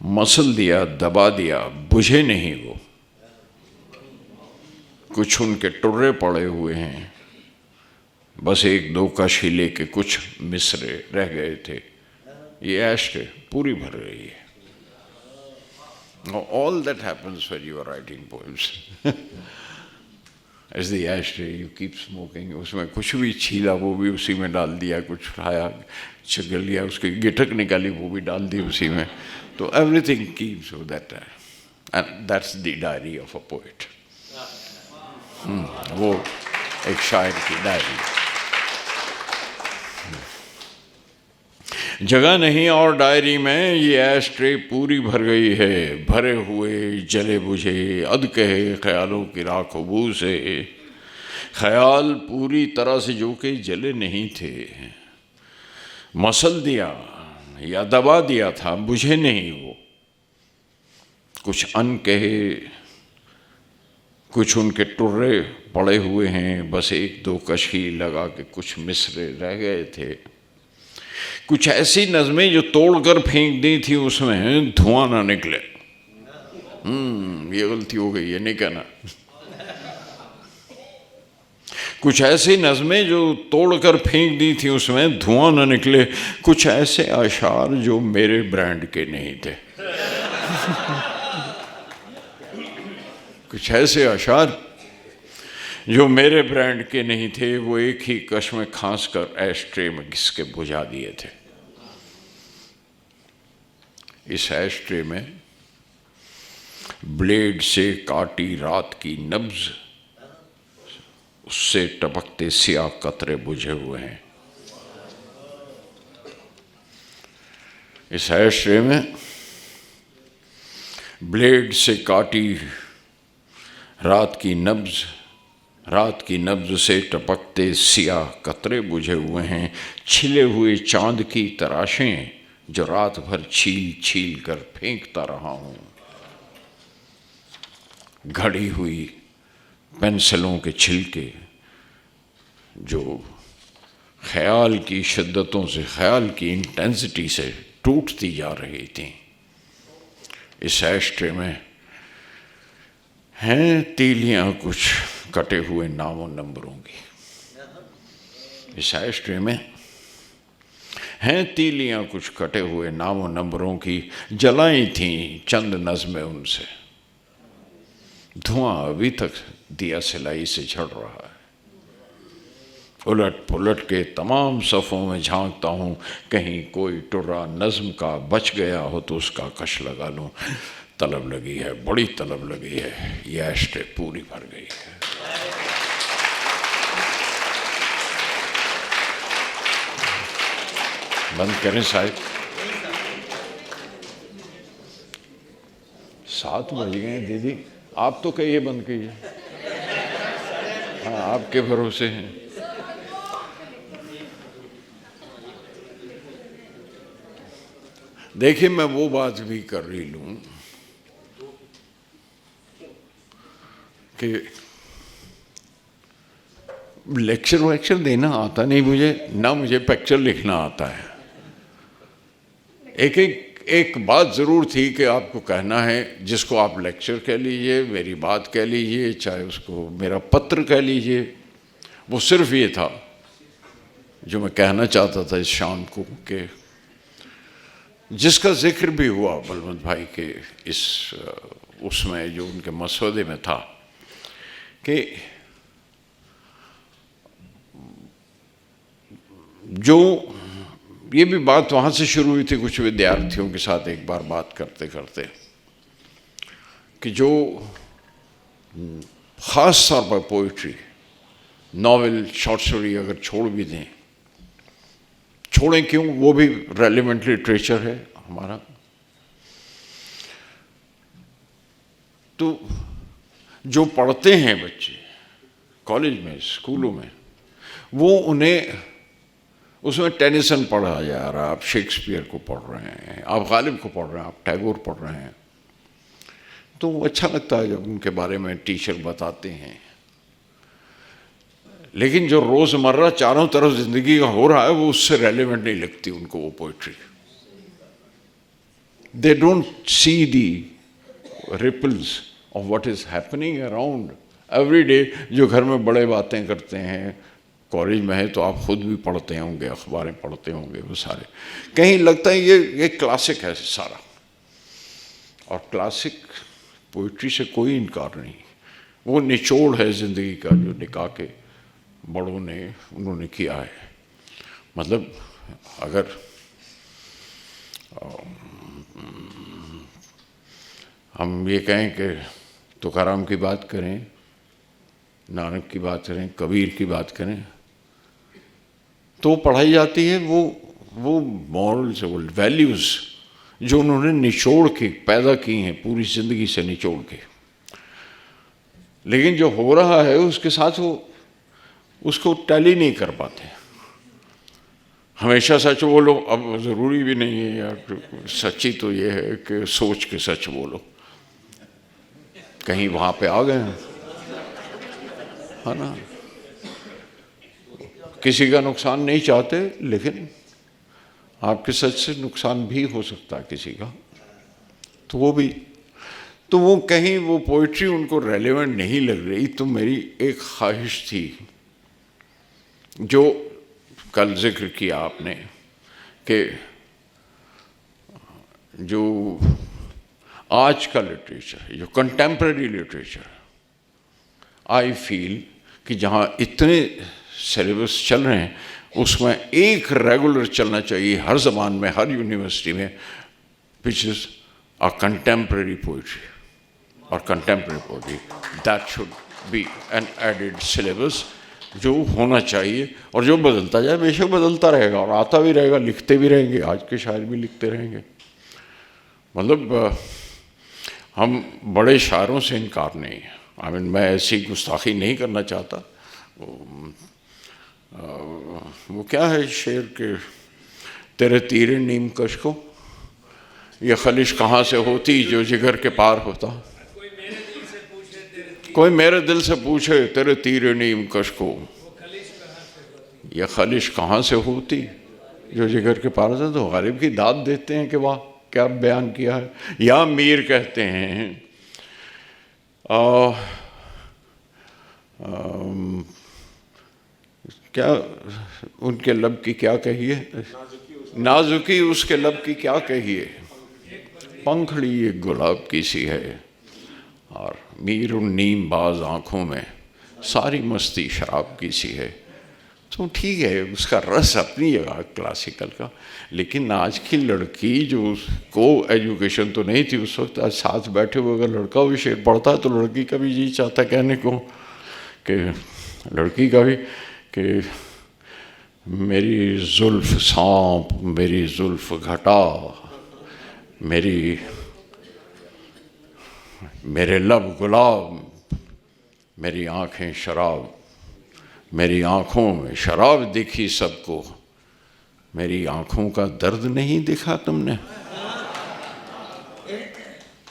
मसल दिया, दबा दिया, बुझे नहीं वो। कुछ उनके टुर्रे पड़े हुए हैं, बस एक दो कशी लेके कुछ मिसरे रह गए थे। ये एस्ट्रे पूरी भर रही है। All that happens when you are writing poems is the ashtray you keep smoking। उसमें कुछ भी छीला वो भी उसी में डाल दिया, कुछ उठाया चगल लिया, उसकी गिटक निकाली वो भी डाल दी उसी में। तो everything keeps with that, and that's the diary of a poet। वो एक शायर की डायरी। जगह नहीं और डायरी में ये एस्ट्रे पूरी भर गई है। भरे हुए जले बुझे अध कहे ख्यालों की राख बू से। ख्याल पूरी तरह से जो कि जले नहीं थे, मसल दिया या दबा दिया था, बुझे नहीं वो। कुछ अनकहे, कुछ उनके टुर्रे पड़े हुए हैं, बस एक दो कशी लगा के कुछ मिसरे रह गए थे। कुछ ऐसी नज़में जो तोड़कर फेंक दी थी उसमें धुआं ना निकले। ये गलती हो गई, ये नहीं कहना। कुछ ऐसी नज़में जो तोड़कर फेंक दी थी उसमें धुआं ना निकले। कुछ ऐसे अशार जो मेरे ब्रांड के नहीं थे। कुछ ऐसे अशार जो मेरे ब्रांड के नहीं थे, वो एक ही कश में खांस कर ऐश ट्रे में घिस के बुझा दिए थे। इस ऐश ट्रे में ब्लेड से काटी रात की नब्ज, उससे टपकते सियाह कतरे बुझे हुए हैं। इस ऐश ट्रे में ब्लेड से काटी रात की नब्ज से टपकते सियाह कतरे बुझे हुए हैं। छिले हुए चांद की तराशें जो रात भर छील छील कर फेंकता रहा हूं। घड़ी हुई पेंसिलों के छिलके जो ख्याल की शिद्दतों से, ख्याल की इंटेंसिटी से टूटती जा रही थी। इस ऐश ट्रे में हैं तीलियां कुछ कटे हुए नामों नंबरों की। इस ऐश ट्रे में हैं तीलियां कुछ कटे हुए नामों नंबरों की, जलाई थी चंद नज़में उनसे। धुआं अभी तक दिया सिलाई से झड़ रहा है। उलट पुलट के तमाम सफ़ों में झांकता हूँ, कहीं कोई टुर्रा नज़्म का बच गया हो तो उसका कश लगा लूँ। तलब लगी है, बड़ी तलब लगी है, ये ऐश्टे पूरी भर गई है। बंद करें साहब, 7 बज गए हैं। दीदी आप तो कहिए बंद कीजिए। हाँ, आपके भरोसे हैं। देखिए, मैं वो बात भी कर रही लूँ कि लेक्चर वेक्चर देना आता नहीं मुझे, ना मुझे पिक्चर लिखना आता है। एक बात ज़रूर थी कि आपको कहना है, जिसको आप लेक्चर कह लीजिए, मेरी बात कह लीजिए, चाहे उसको मेरा पत्र कह लीजिए, वो सिर्फ ये था जो मैं कहना चाहता था इस शाम को, कि जिसका जिक्र भी हुआ बलवंत भाई के इस उसमें जो उनके मसौदे में था, कि जो ये भी बात वहाँ से शुरू हुई थी कुछ विद्यार्थियों के साथ एक बार बात करते करते, कि जो ख़ास तौर पर पोइट्री, नॉवेल, शॉर्ट स्टोरी अगर छोड़ भी दें, छोड़ें क्यों, वो भी रेलिवेंट लिटरेचर है हमारा, तो जो पढ़ते हैं बच्चे कॉलेज में, स्कूलों में, वो उन्हें उसमें टेनिसन पढ़ा जा रहा है, आप शेक्सपियर को पढ़ रहे हैं, आप गालिब को पढ़ रहे हैं, आप टैगोर पढ़ रहे हैं, तो अच्छा लगता है जब उनके बारे में टीचर बताते हैं। लेकिन जो रोज़मर्रा चारों तरफ ज़िंदगी का हो रहा है, वो उससे रेलेवेंट नहीं लगती उनको वो poetry. They don't see the ripples of what is happening around every day. जो घर में बड़े बातें करते हैं, कॉलेज में है तो आप खुद भी पढ़ते होंगे, अखबारें पढ़ते होंगे, वो सारे कहीं लगता है ये क्लासिक है सारा, और क्लासिक पोइट्री से कोई इनकार नहीं, वो निचोड़ है ज़िंदगी का जो निकाह के बड़ों ने उन्होंने किया है। मतलब अगर हम ये कहें कि तुकाराम की बात करें, नानक की बात करें, कबीर की बात करें, तो पढ़ाई जाती है वो मॉरल्स, वो वैल्यूज़ जो उन्होंने निचोड़ के पैदा की हैं, पूरी ज़िंदगी से निचोड़ के। लेकिन जो हो रहा है उसके साथ वो उसको टैली नहीं कर पाते। हमेशा सच बोलो, अब ज़रूरी भी नहीं है यार, सच्ची तो ये है कि सोच के सच बोलो, कहीं वहाँ पे आ गए हैं, है ना। किसी का नुकसान नहीं चाहते, लेकिन आपके सच से नुकसान भी हो सकता है किसी का, तो वो कहीं वो पोइट्री उनको रेलेवेंट नहीं लग रही। तो मेरी एक ख्वाहिश थी जो कल जिक्र किया आपने, कि जो आज का लिटरेचर, जो कंटेम्प्रेरी लिटरेचर, आई फील कि जहाँ इतने सिलेबस चल रहे हैं उसमें एक रेगुलर चलना चाहिए हर ज़बान में, हर यूनिवर्सिटी में, which is a contemporary poetry और contemporary poetry. That should be an added syllabus जो होना चाहिए, और जो बदलता जाए, बेशक बदलता रहेगा और आता भी रहेगा, लिखते भी रहेंगे, आज के शायर भी लिखते रहेंगे। मतलब हम बड़े शायरों से इनकार नहीं है। आई मीन मैं ऐसी गुस्ताखी नहीं करना चाहता। वो क्या है शेर के, तेरे तीरे नीम कश को ये खलिश कहाँ से होती जो जिगर के पार होता। कोई मेरे दिल से पूछे तेरे तीरे नीम कश को ये खलिश कहाँ से होती जो जिगर के पार होता। तो गालिब की दाद देते हैं कि वाह क्या बयान किया है। या मीर कहते हैं क्या उनके लब की क्या कहिए, नाजुकी उसके लब की क्या कहिए, पंखड़ी एक गुलाब की सी है और मीर उन नीम बाज आँखों में सारी मस्ती शराब की सी है। तो ठीक है, उसका रस अपनी जगह क्लासिकल का। लेकिन आज की लड़की जो को एजुकेशन तो नहीं थी उस वक्त, आज साथ बैठे हुए अगर लड़का भी शेर पढ़ता है तो लड़की का भी जी चाहता कहने को कि लड़की का भी कि मेरी जुल्फ सांप, मेरी जुल्फ घटा, मेरे लब गुलाब, मेरी आँखें शराब, मेरी आँखों में शराब दिखी सबको, मेरी आँखों का दर्द नहीं दिखा तुमने।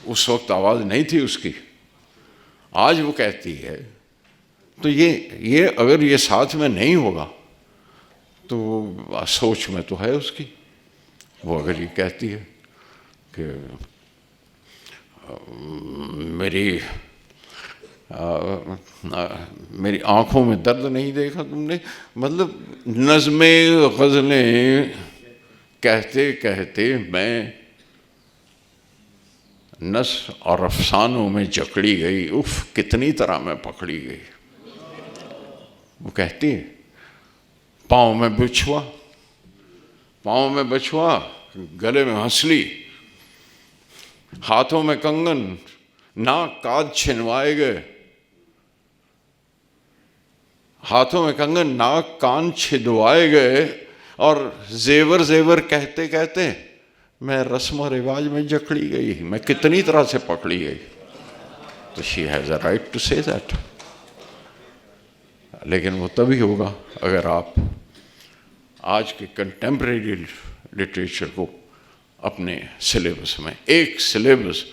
उस वक्त आवाज़ नहीं थी उसकी, आज वो कहती है। तो ये अगर ये साथ में नहीं होगा तो सोच में तो है उसकी। वो अगर ये कहती है कि मेरी आँखों में दर्द नहीं देखा तुमने, मतलब नज़्में ग़ज़लें कहते कहते मैं नस और अफसानों में जकड़ी गई, उफ कितनी तरह मैं पकड़ी गई। वो कहती है पाँव में बिछुआ, पाँव में बछुआ, गले में हंसली, हाथों में कंगन, नाक काज छिनवाए गए, हाथों में कंगन नाक कान छिदवाए गए, और जेवर जेवर कहते कहते मैं रस्म और रिवाज में जकड़ी गई, मैं कितनी तरह से पकड़ी गई। तो she has a right to say that. लेकिन वो तभी होगा अगर आप आज के कंटेम्प्रेरी लिटरेचर को अपने सिलेबस में, एक सिलेबस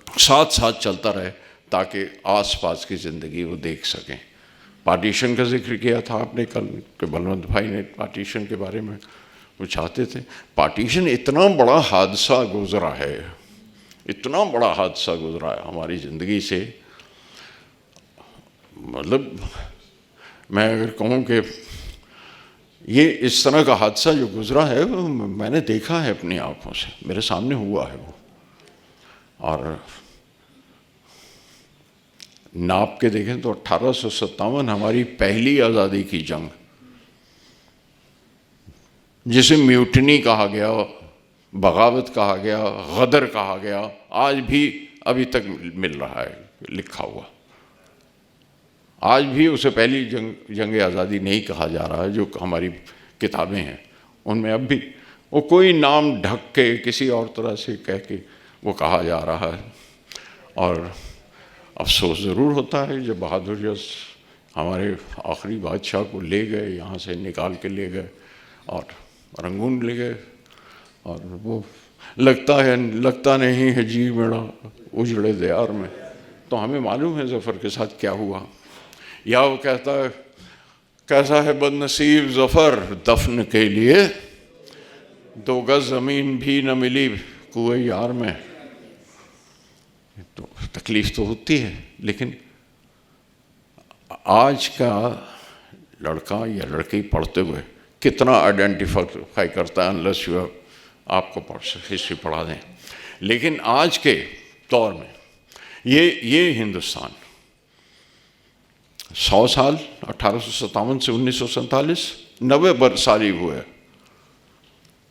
साथ साथ चलता रहे ताकि आसपास की ज़िंदगी वो देख सकें। पार्टीशन का जिक्र किया था आपने कल के, बलवंत भाई ने पार्टीशन के बारे में वो चाहते थे। पार्टीशन इतना बड़ा हादसा गुजरा है, इतना बड़ा हादसा गुजरा है हमारी ज़िंदगी से। मतलब मैं अगर कहूँ कि ये इस तरह का हादसा जो गुजरा है वो मैंने देखा है अपनी आँखों से, मेरे सामने हुआ है वो। और नाप के देखें तो 1857 हमारी पहली आज़ादी की जंग, जिसे म्यूटनी कहा गया, बगावत कहा गया, गदर कहा गया, आज भी अभी तक मिल रहा है लिखा हुआ। आज भी उसे पहली जंग आज़ादी नहीं कहा जा रहा है। जो हमारी किताबें हैं उनमें अब भी वो कोई नाम ढक के किसी और तरह से कह के वो कहा जा रहा है। और अफसोस ज़रूर होता है जब बहादुर जस हमारे आखिरी बादशाह को ले गए, यहाँ से निकाल के ले गए और रंगून ले गए, और वो लगता नहीं है जी मेरा उजड़े दयार में। तो हमें मालूम है ज़फ़र के साथ क्या हुआ। या वो कहता है कैसा है बदनसीब ज़फ़र दफन के लिए, 2 गज़ ज़मीन भी न मिली कुएं यार में। तो तकलीफ़ तो होती है, लेकिन आज का लड़का या लड़की पढ़ते हुए कितना आइडेंटिफाई करता है, अनलेस यू आपको हिस्ट्री पढ़ा दें। लेकिन आज के दौर में ये हिंदुस्तान 100 साल 1857 से 1947, 90 साल ही हुए।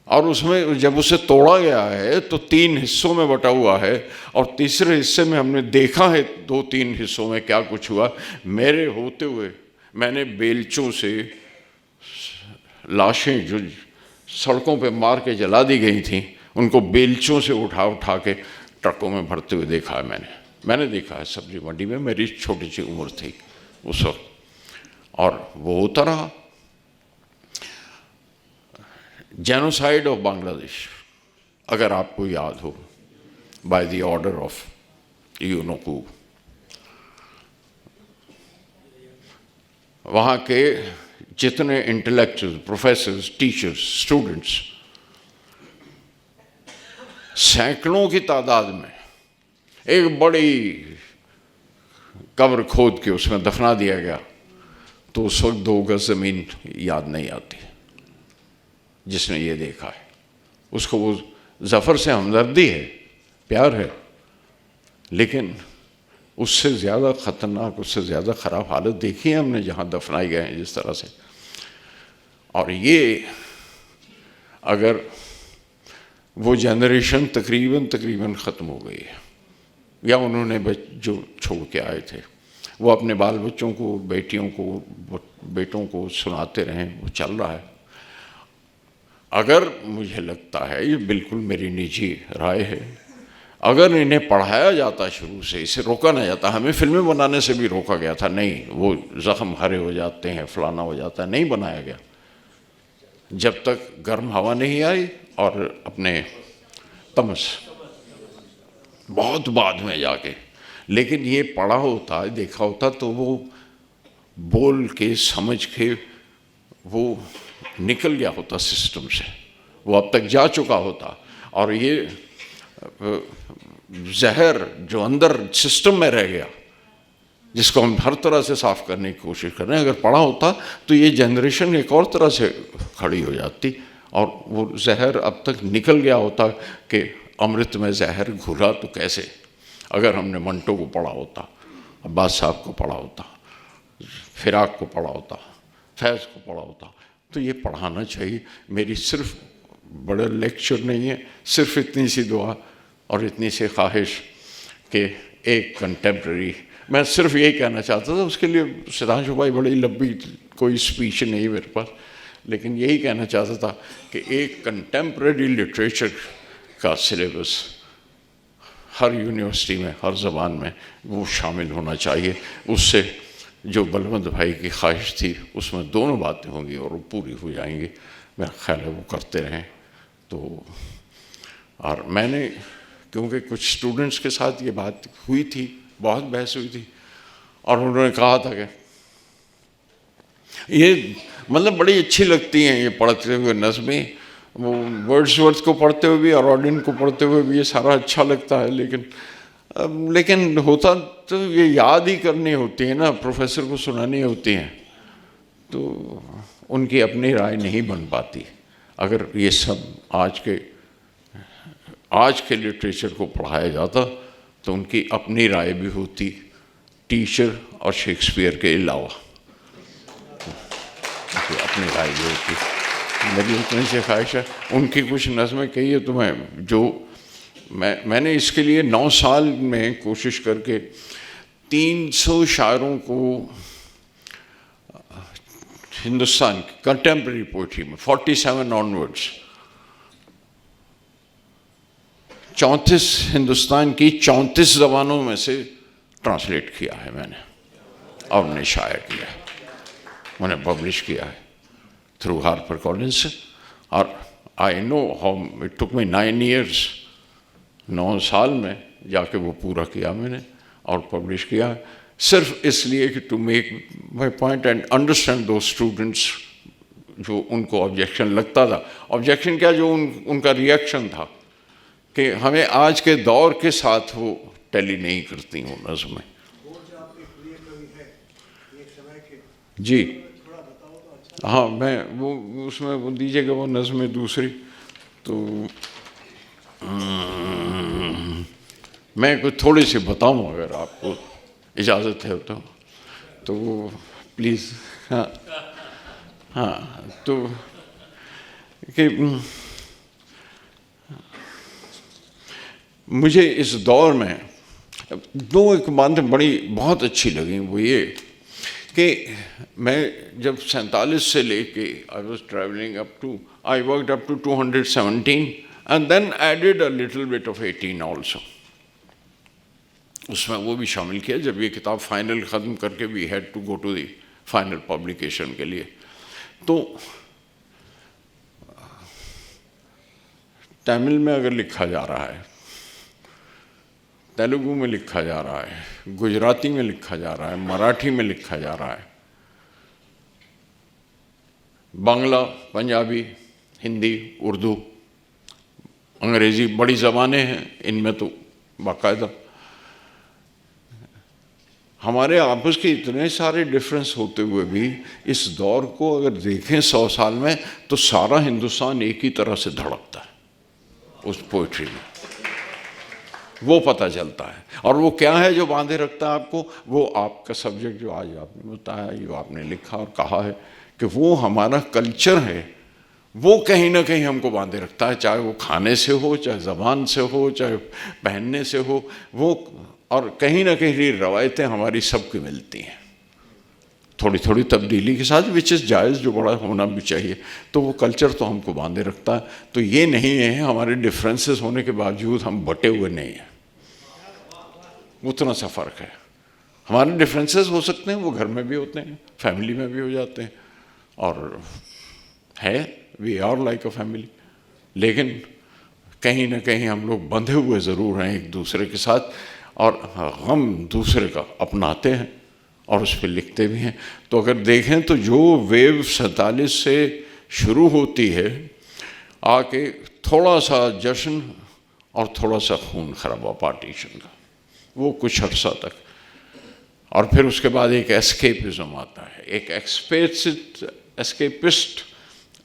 और उसमें जब उसे तोड़ा गया है तो 3 हिस्सों में बटा हुआ है, और तीसरे हिस्से में हमने देखा है 2-3 हिस्सों में क्या कुछ हुआ। मेरे होते हुए मैंने बेलचों से लाशें जो सड़कों पे मार के जला दी गई थी, उनको बेलचों से उठा उठा के ट्रकों में भरते हुए देखा है। मैंने देखा है सब्जी मंडी में, मेरी छोटी सी उम्र थी उस वक्त, और वो होता रहा। जेनोसाइड ऑफ बांग्लादेश, अगर आपको याद हो, बाय द ऑर्डर ऑफ यूनोकू, वहाँ के जितने इंटेलेक्चुअल, प्रोफेसर्स, टीचर्स, स्टूडेंट्स, सैकड़ों की तादाद में एक बड़ी कब्र खोद के उसमें दफना दिया गया। तो उस वक्त 2 गज ज़मीन याद नहीं आती। जिसने ये देखा है उसको वो ज़फ़र से हमदर्दी है, प्यार है, लेकिन उससे ज़्यादा ख़तरनाक, उससे ज़्यादा ख़राब हालत देखी है हमने जहाँ दफनाए गए हैं जिस तरह से। और ये अगर वो जनरेशन तकरीबन ख़त्म हो गई है, या उन्होंने जो छोड़ के आए थे वो अपने बाल बच्चों को, बेटियों को, बेटों को सुनाते रहें, वो चल रहा है। अगर मुझे लगता है, ये बिल्कुल मेरी निजी राय है, अगर इन्हें पढ़ाया जाता शुरू से, इसे रोका ना जाता। हमें फिल्में बनाने से भी रोका गया था, नहीं वो ज़ख्म हरे हो जाते हैं, फलाना हो जाता है, नहीं बनाया गया जब तक गर्म हवा नहीं आई। और अपने तमस बहुत बाद में जाके, लेकिन ये पढ़ा होता, देखा होता, तो वो बोल के समझ के वो निकल गया होता सिस्टम से, वो अब तक जा चुका होता। और ये जहर जो अंदर सिस्टम में रह गया, जिसको हम हर तरह से साफ करने की कोशिश कर रहे हैं, अगर पढ़ा होता तो ये जनरेशन एक और तरह से खड़ी हो जाती, और वो जहर अब तक निकल गया होता कि अमृत में जहर घुला तो कैसे। अगर हमने मंटो को पढ़ा होता, अब्बास साहब को पढ़ा होता, फिराक को पढ़ा होता, फैज़ को पढ़ा होता, तो ये पढ़ाना चाहिए। मेरी सिर्फ बड़ा लेक्चर नहीं है, सिर्फ इतनी सी दुआ और इतनी सी ख्वाहिश कि एक कंटेम्प्रेरी, मैं सिर्फ यही कहना चाहता था। उसके लिए सिद्धांशु भाई बड़ी लंबी कोई स्पीच नहीं मेरे पास, लेकिन यही कहना चाहता था कि एक कंटेम्प्रेरी लिटरेचर का सिलेबस हर यूनिवर्सिटी में, हर ज़बान में वो शामिल होना चाहिए। उससे जो बलवंत भाई की ख्वाहिश थी उसमें दोनों बातें होंगी और वो पूरी हो जाएंगी। मेरा ख्याल है वो करते रहें। तो और मैंने, क्योंकि कुछ स्टूडेंट्स के साथ ये बात हुई थी, बहुत बहस हुई थी, और उन्होंने कहा था कि ये मतलब बड़ी अच्छी लगती हैं ये पढ़ते हुए नज़में, वो वर्ड्सवर्थ को पढ़ते हुए भी और ऑडियन को पढ़ते हुए भी ये सारा अच्छा लगता है, लेकिन होता तो ये याद ही करनी होती है ना, प्रोफेसर को सुनानी होती हैं, तो उनकी अपनी राय नहीं बन पाती। अगर ये सब आज के लिटरेचर को पढ़ाया जाता तो उनकी अपनी राय भी होती, टीचर और शेक्सपियर के अलावा उनकी अपनी राय भी होती। मेरी उतनी सी ख्वाहिश है। उनकी कुछ नज़में कही है तो मैंने इसके लिए 9 साल में कोशिश करके 300 शायरों को हिंदुस्तान की कंटेम्प्रेरी पोइट्री में 47 ऑनवर्ड्स 34 हिंदुस्तान की 34 ज़बानों में से ट्रांसलेट किया है मैंने, और उन्हें शायर किया है, उन्हें पब्लिश किया है थ्रू हार्पर कॉलिंस। और I know how it took me 9 years, 9 साल में जाके वो पूरा किया मैंने और पब्लिश किया, सिर्फ इसलिए कि to make my point and understand दो स्टूडेंट्स जो उनको ऑब्जेक्शन लगता था। ऑब्जेक्शन क्या, जो उनका रिएक्शन था कि हमें आज के दौर के साथ वो टैली नहीं करती वो नज़में। जी हाँ, मैं वो उसमें वो दीजिएगा वो नज़में दूसरी, तो मैं कुछ थोड़ी सी बताऊं अगर आपको इजाज़त है तो प्लीज़, हाँ हाँ, तो कि मुझे इस दौर में दो एक बातें बड़ी बहुत अच्छी लगी। वो ये कि मैं जब 47 से लेके I was travelling I worked up to 217 and then added a little bit of 18 also. उसमें वो भी शामिल किया जब ये किताब फाइनल ख़त्म करके we had to go to the final publication के लिए। तो तमिल में अगर लिखा जा रहा है, तेलुगु में लिखा जा रहा है, गुजराती में लिखा जा रहा है, मराठी में लिखा जा रहा है, बांग्ला, पंजाबी, हिंदी, उर्दू, अंग्रेज़ी, बड़ी ज़बानें हैं इनमें तो बाकायदा। हमारे आपस के इतने सारे डिफरेंस होते हुए भी इस दौर को अगर देखें 100 साल में, तो सारा हिंदुस्तान एक ही तरह से धड़कता है उस पोइट्री में, वो पता चलता है। और वो क्या है जो बांधे रखता है आपको? वो आपका सब्जेक्ट जो आज आपने बताया, जो आपने लिखा और कहा है कि वो हमारा कल्चर है, वो कहीं ना कहीं हमको बांधे रखता है, चाहे वो खाने से हो, चाहे ज़बान से हो, चाहे पहनने से हो, वो। और कहीं ना कहीं रवायतें हमारी सबकी मिलती हैं, थोड़ी थोड़ी तब्दीली के साथ, विच इज़ जायज़, जो बड़ा होना भी चाहिए। तो वो कल्चर तो हमको बांधे रखता है। तो ये नहीं है हमारे डिफरेंसेस होने के बावजूद हम बटे हुए नहीं हैं, उतना सा फ़र्क है। हमारे डिफरेंसेस हो सकते हैं, वो घर में भी होते हैं, फैमिली में भी हो जाते हैं, और है we are like a family. लेकिन कहीं ना कहीं हम लोग बंधे हुए ज़रूर हैं एक दूसरे के साथ, और हम दूसरे का अपनाते हैं और उस पर लिखते भी हैं। तो अगर देखें तो जो वेव 47 से शुरू होती है, आके थोड़ा सा जश्न और थोड़ा सा खून खराबा पार्टीशन का, वो कुछ अर्सा तक, और फिर उसके बाद एक एस्केपिज्म आता है, एक एस्केपिस्ट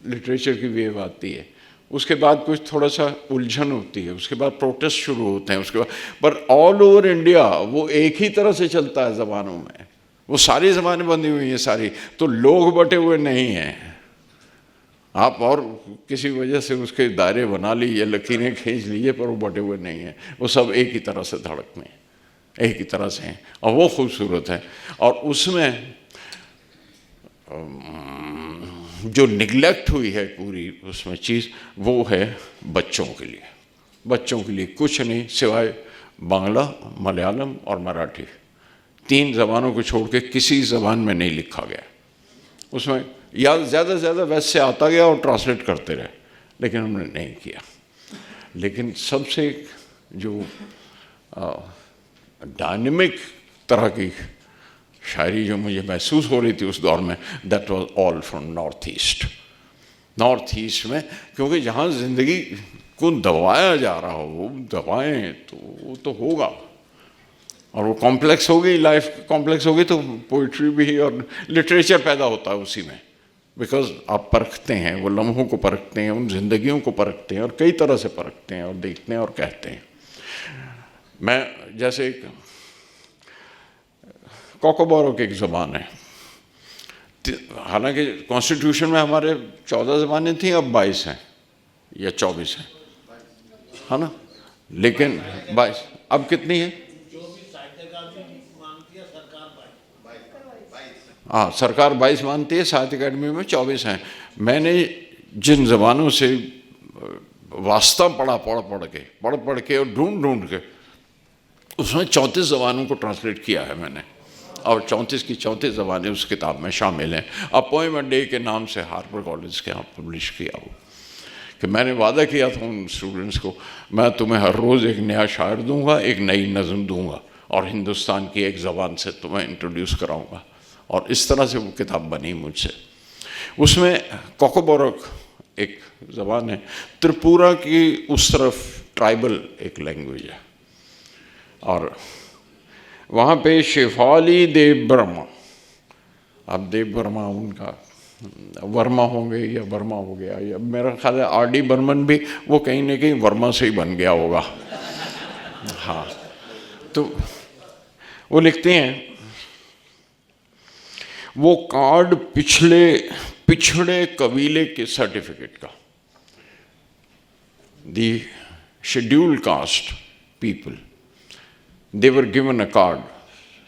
लिटरेचर की वेव आती है। उसके बाद कुछ थोड़ा सा उलझन होती है, उसके बाद प्रोटेस्ट शुरू होते हैं, उसके बाद पर ऑल ओवर इंडिया वो एक ही तरह से चलता है ज़बानों में, वो सारी ज़बानें बंधी हुई हैं सारी, तो लोग बटे हुए नहीं हैं। आप और किसी वजह से उसके दायरे बना लीजिए, लकीरें खींच लीजिए, पर वो बटे हुए नहीं हैं, वो सब एक ही तरह से धड़कते हैं, एक ही तरह से हैं, और वो खूबसूरत है। और उसमें जो निगलेक्ट हुई है पूरी उसमें चीज़, वो है बच्चों के लिए। बच्चों के लिए कुछ नहीं सिवाय बांग्ला, मलयालम और मराठी, 3 ज़बानों को छोड़ के किसी ज़बान में नहीं लिखा गया। उसमें या ज़्यादा से ज़्यादा वैसे आता गया और ट्रांसलेट करते रहे, लेकिन हमने नहीं किया। लेकिन सबसे जो डायनेमिक तरह की शायरी जो मुझे महसूस हो रही थी उस दौर में, that was all from north east. North east में, क्योंकि जहाँ ज़िंदगी को दबाया जा रहा हो, वो दबाएं तो वो तो होगा, और वो कॉम्प्लेक्स हो गई, लाइफ कॉम्प्लेक्स हो गई, तो पोइट्री भी और लिटरेचर पैदा होता है उसी में। बिकॉज आप परखते हैं, वो लम्हों को परखते हैं, उन जिंदगियों को परखते हैं, और कई तरह से परखते हैं और देखते हैं और कहते हैं। मैं जैसे एक कोकोबोरो की एक ज़बान है, हालांकि कॉन्स्टिट्यूशन में हमारे 14 ज़बानें थी, अब 22 हैं या 24 हैं, है ना? लेकिन 22 अब कितनी है? हाँ, सरकार 22 मानती है, साहित्य अकेडमी में 24 हैं। मैंने जिन ज़बानों से वास्ता पढ़ पढ़ के और ढूंढ के, उसमें 34 ज़बानों को ट्रांसलेट किया है मैंने, और 34 की 34 ज़बानें उस किताब में शामिल हैं। अ पोएम अ डे के नाम से हार्पर कॉलेज के यहाँ पब्लिश किया हो, कि मैंने वादा किया था उन स्टूडेंट्स को, मैं तुम्हें हर रोज़ एक नया शायर दूंगा, एक नई नज़म दूंगा, और हिंदुस्तान की एक ज़बान से तुम्हें इंट्रोड्यूस कराऊंगा। और इस तरह से वो किताब बनी मुझसे। उसमें कोकोबोरो एक ज़बान है, त्रिपुरा की उस तरफ ट्राइबल एक लैंग्वेज है, और वहाँ पे शेफाली देव बर्मा, अब देव बर्मा उनका वर्मा होंगे या बर्मा हो गया, या मेरा ख्याल है आर डी बर्मन भी वो कहीं ना कहीं वर्मा से ही बन गया होगा। हाँ, तो वो लिखते हैं वो कार्ड पिछड़े कबीले के सर्टिफिकेट का, the scheduled caste people, they were given a card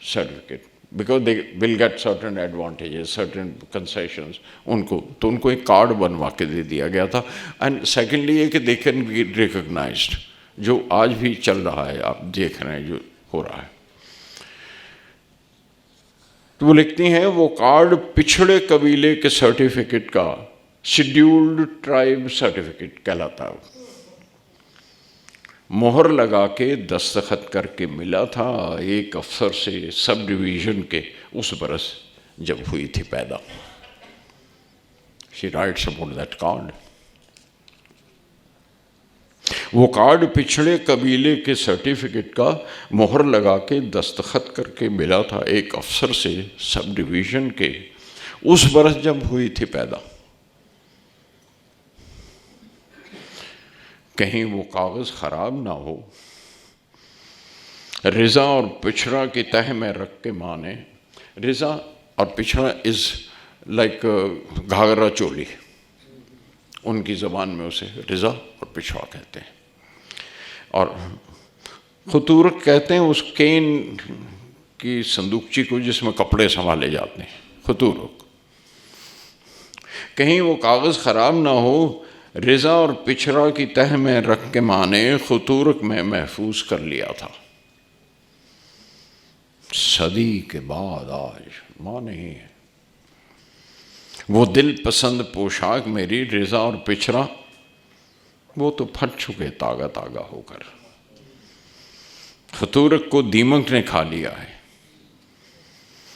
certificate because they will get certain advantages, certain concessions. उनको एक कार्ड बनवा के दे दिया गया था. एंड सेकेंडली ये कि they can be recognized, जो आज भी चल रहा है, आप देख रहे हैं जो हो रहा है. तो वो लिखती हैं वो कार्ड पिछड़े कबीले के सर्टिफिकेट का शेड्यूल्ड ट्राइब सर्टिफिकेट कहलाता है. मोहर लगा के दस्तखत करके मिला था एक अफसर से सब डिवीज़न के उस बरस जब हुई थी पैदा. She writes about that card. वो कार्ड पिछड़े कबीले के सर्टिफिकेट का मोहर लगा के दस्तखत करके मिला था एक अफसर से सब डिवीज़न के उस बरस जब हुई थी पैदा. कहीं वो कागज़ ख़राब ना हो. रिज़ा और पिछड़ा की तह में रख के माने. रिज़ा और पिछड़ा इज़ लाइक घाघरा चोली, उनकी ज़बान में उसे रिज़ा और पिछड़ा कहते हैं. और खतूरत कहते हैं उस केन की संदूकची को जिसमें कपड़े संभाले जाते हैं, खतूरत. कहीं वो कागज़ ख़राब ना हो, रिज़ा और पिछड़ा की तह में रख के माने खतूरत में महफूज कर लिया था. सदी के बाद आज माँ नहीं है. वो दिल पसंद पोशाक मेरी रिज़ा और पिछड़ा, वो तो फट चुके तागा तागा होकर. खतूरत को दीमक ने खा लिया है,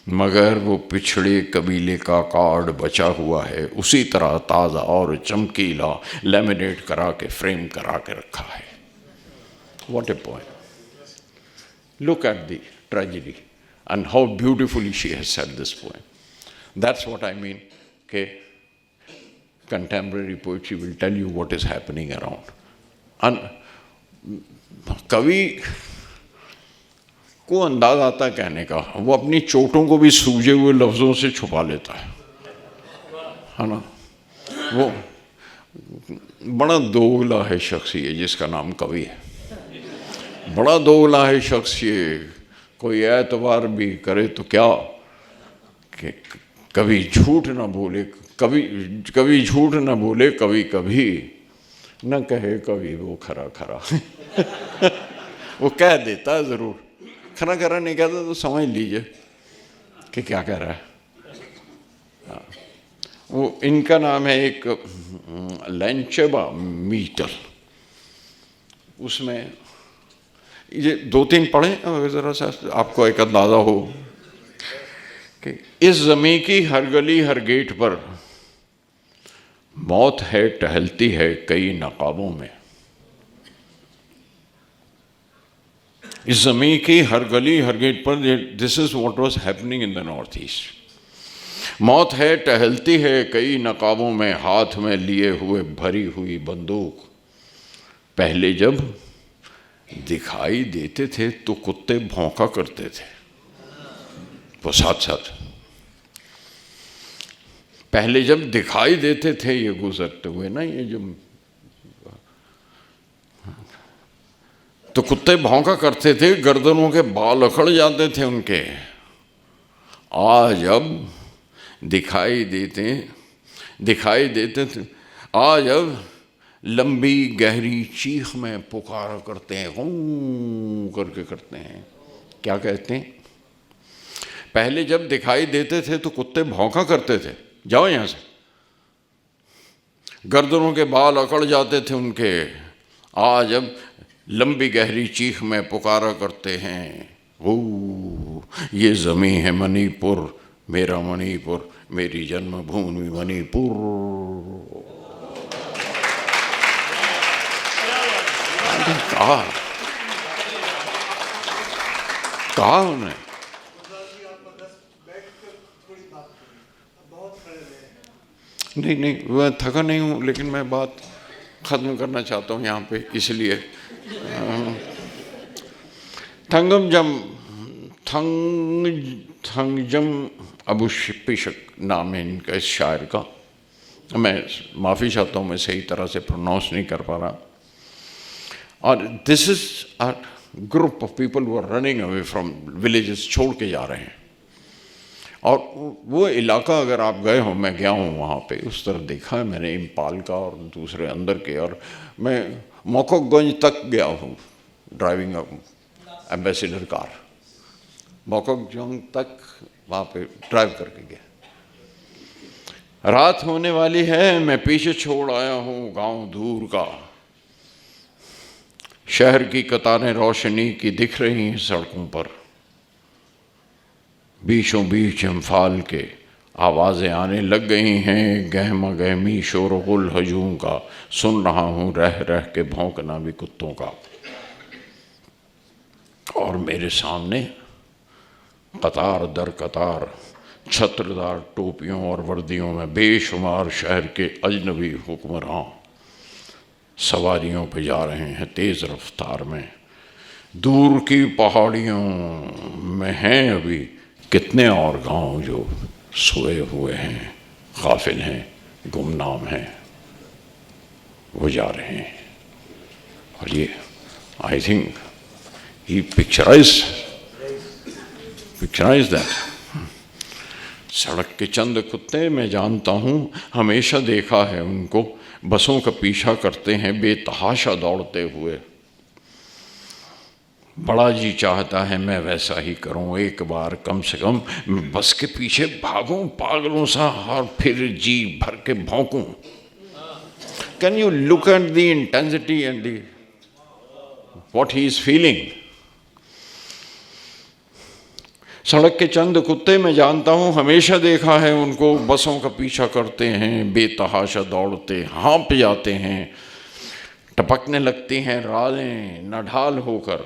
मगर वो पिछड़े कबीले का कार्ड बचा हुआ है, उसी तरह ताज़ा और चमकीला लैमिनेट करा के फ्रेम करा के रखा है. What a point. Look at the tragedy and how beautifully she has said this poem. That's what I mean के contemporary poetry will tell you what is happening around. कवि को अंदाज आता है कहने का, वो अपनी चोटों को भी सूजे हुए लफ्ज़ों से छुपा लेता है ना. वो बड़ा दोगला है शख्स ये जिसका नाम कवि है. बड़ा दोगला है शख्स ये. कोई एतबार भी करे तो क्या कि कभी झूठ ना बोले, कभी झूठ ना बोले, कभी न कहे कभी वो खरा खरा. वो कह देता है ज़रूर, खरा खरा नहीं कहता तो समझ लीजिए कि क्या कह रहा है. वो इनका नाम है एक लैंचबा मीटल. उसमें ये 2-3 पढ़ें ज़रा सा आपको एक अंदाज़ा हो कि इस ज़मीं की हर गली हर गेट पर मौत है टहलती है कई नकाबों में. इस ज़मीं की हर गली हर गेट पर, this is what was happening in the north east. मौत है टहलती है कई नकाबों में, हाथ में लिए हुए भरी हुई बंदूक. पहले जब दिखाई देते थे तो कुत्ते भौंका करते थे. वो साथ साथ पहले जब दिखाई देते थे ये गुजरते हुए ना, ये जो तो कुत्ते भौंका करते थे, गर्दनों के बाल अकड़ जाते थे उनके. आज अब दिखाई देते थे, आज अब लंबी गहरी चीख में पुकारा करते हैं, गूं करके करते हैं. क्या कहते हैं? पहले जब दिखाई देते थे तो कुत्ते भौंका करते थे, जाओ यहाँ से, गर्दनों के बाल अकड़ जाते थे उनके. आज अब लंबी गहरी चीख में पुकारा करते हैं, ओ ये ज़मीं है मणिपुर, मेरा मणिपुर, मेरी जन्मभूमि मणिपुर. कहा उन्हें. नहीं मैं थका नहीं हूँ, लेकिन मैं बात ख़त्म करना चाहता हूँ यहाँ पे, इसलिए थंगम जम थंग थंगजम अबू पिशक नाम है इनका, इस शायर का। मैं माफ़ी चाहता हूँ, मैं सही तरह से प्रोनाउंस नहीं कर पा रहा। और this is a group of people who are running away from villages, छोड़ के जा रहे हैं। और वो इलाका अगर आप गए हो, मैं गया हूँ वहाँ पे, उस तरफ देखा है मैंने इम्पाल का और दूसरे अंदर के। और मैं मोकोगंज तक गया हूँ ड्राइविंग एम्बेसडर कार, मोकोगंज तक वहाँ पे ड्राइव करके गया। रात होने वाली है, मैं पीछे छोड़ आया हूँ गांव दूर का। शहर की कतारें रोशनी की दिख रही हैं सड़कों पर, बीचों बीच इम्फाल के आवाज़ें आने लग गई हैं। गहमा गहमी शोरगुल हजूम का सुन रहा हूँ, रह रह के भौंकना भी कुत्तों का। और मेरे सामने कतार दर कतार छत्रदार टोपियों और वर्दियों में बेशुमार शहर के अजनबी हुक्मरान सवारियों पे जा रहे हैं तेज़ रफ्तार में। दूर की पहाड़ियों में हैं अभी कितने और गांव जो सोए हुए हैं, गाफिल हैं, गुमनाम हैं, वो जा रहे हैं। और ये I think he picturise that. सड़क के चंद कुत्ते मैं जानता हूँ, हमेशा देखा है उनको, बसों का पीछा करते हैं बेतहाशा दौड़ते हुए। बड़ा जी चाहता है मैं वैसा ही करूं, एक बार कम से कम बस के पीछे भागूं पागलों सा, और फिर जी भर के भौंकूं। Can you look at the intensity and the what he is feeling. सड़क के चंद कुत्ते मैं जानता हूँ, हमेशा देखा है उनको, बसों का पीछा करते हैं बेतहाशा दौड़ते, हाँप जाते हैं, टपकने लगती हैं रालें नढाल होकर।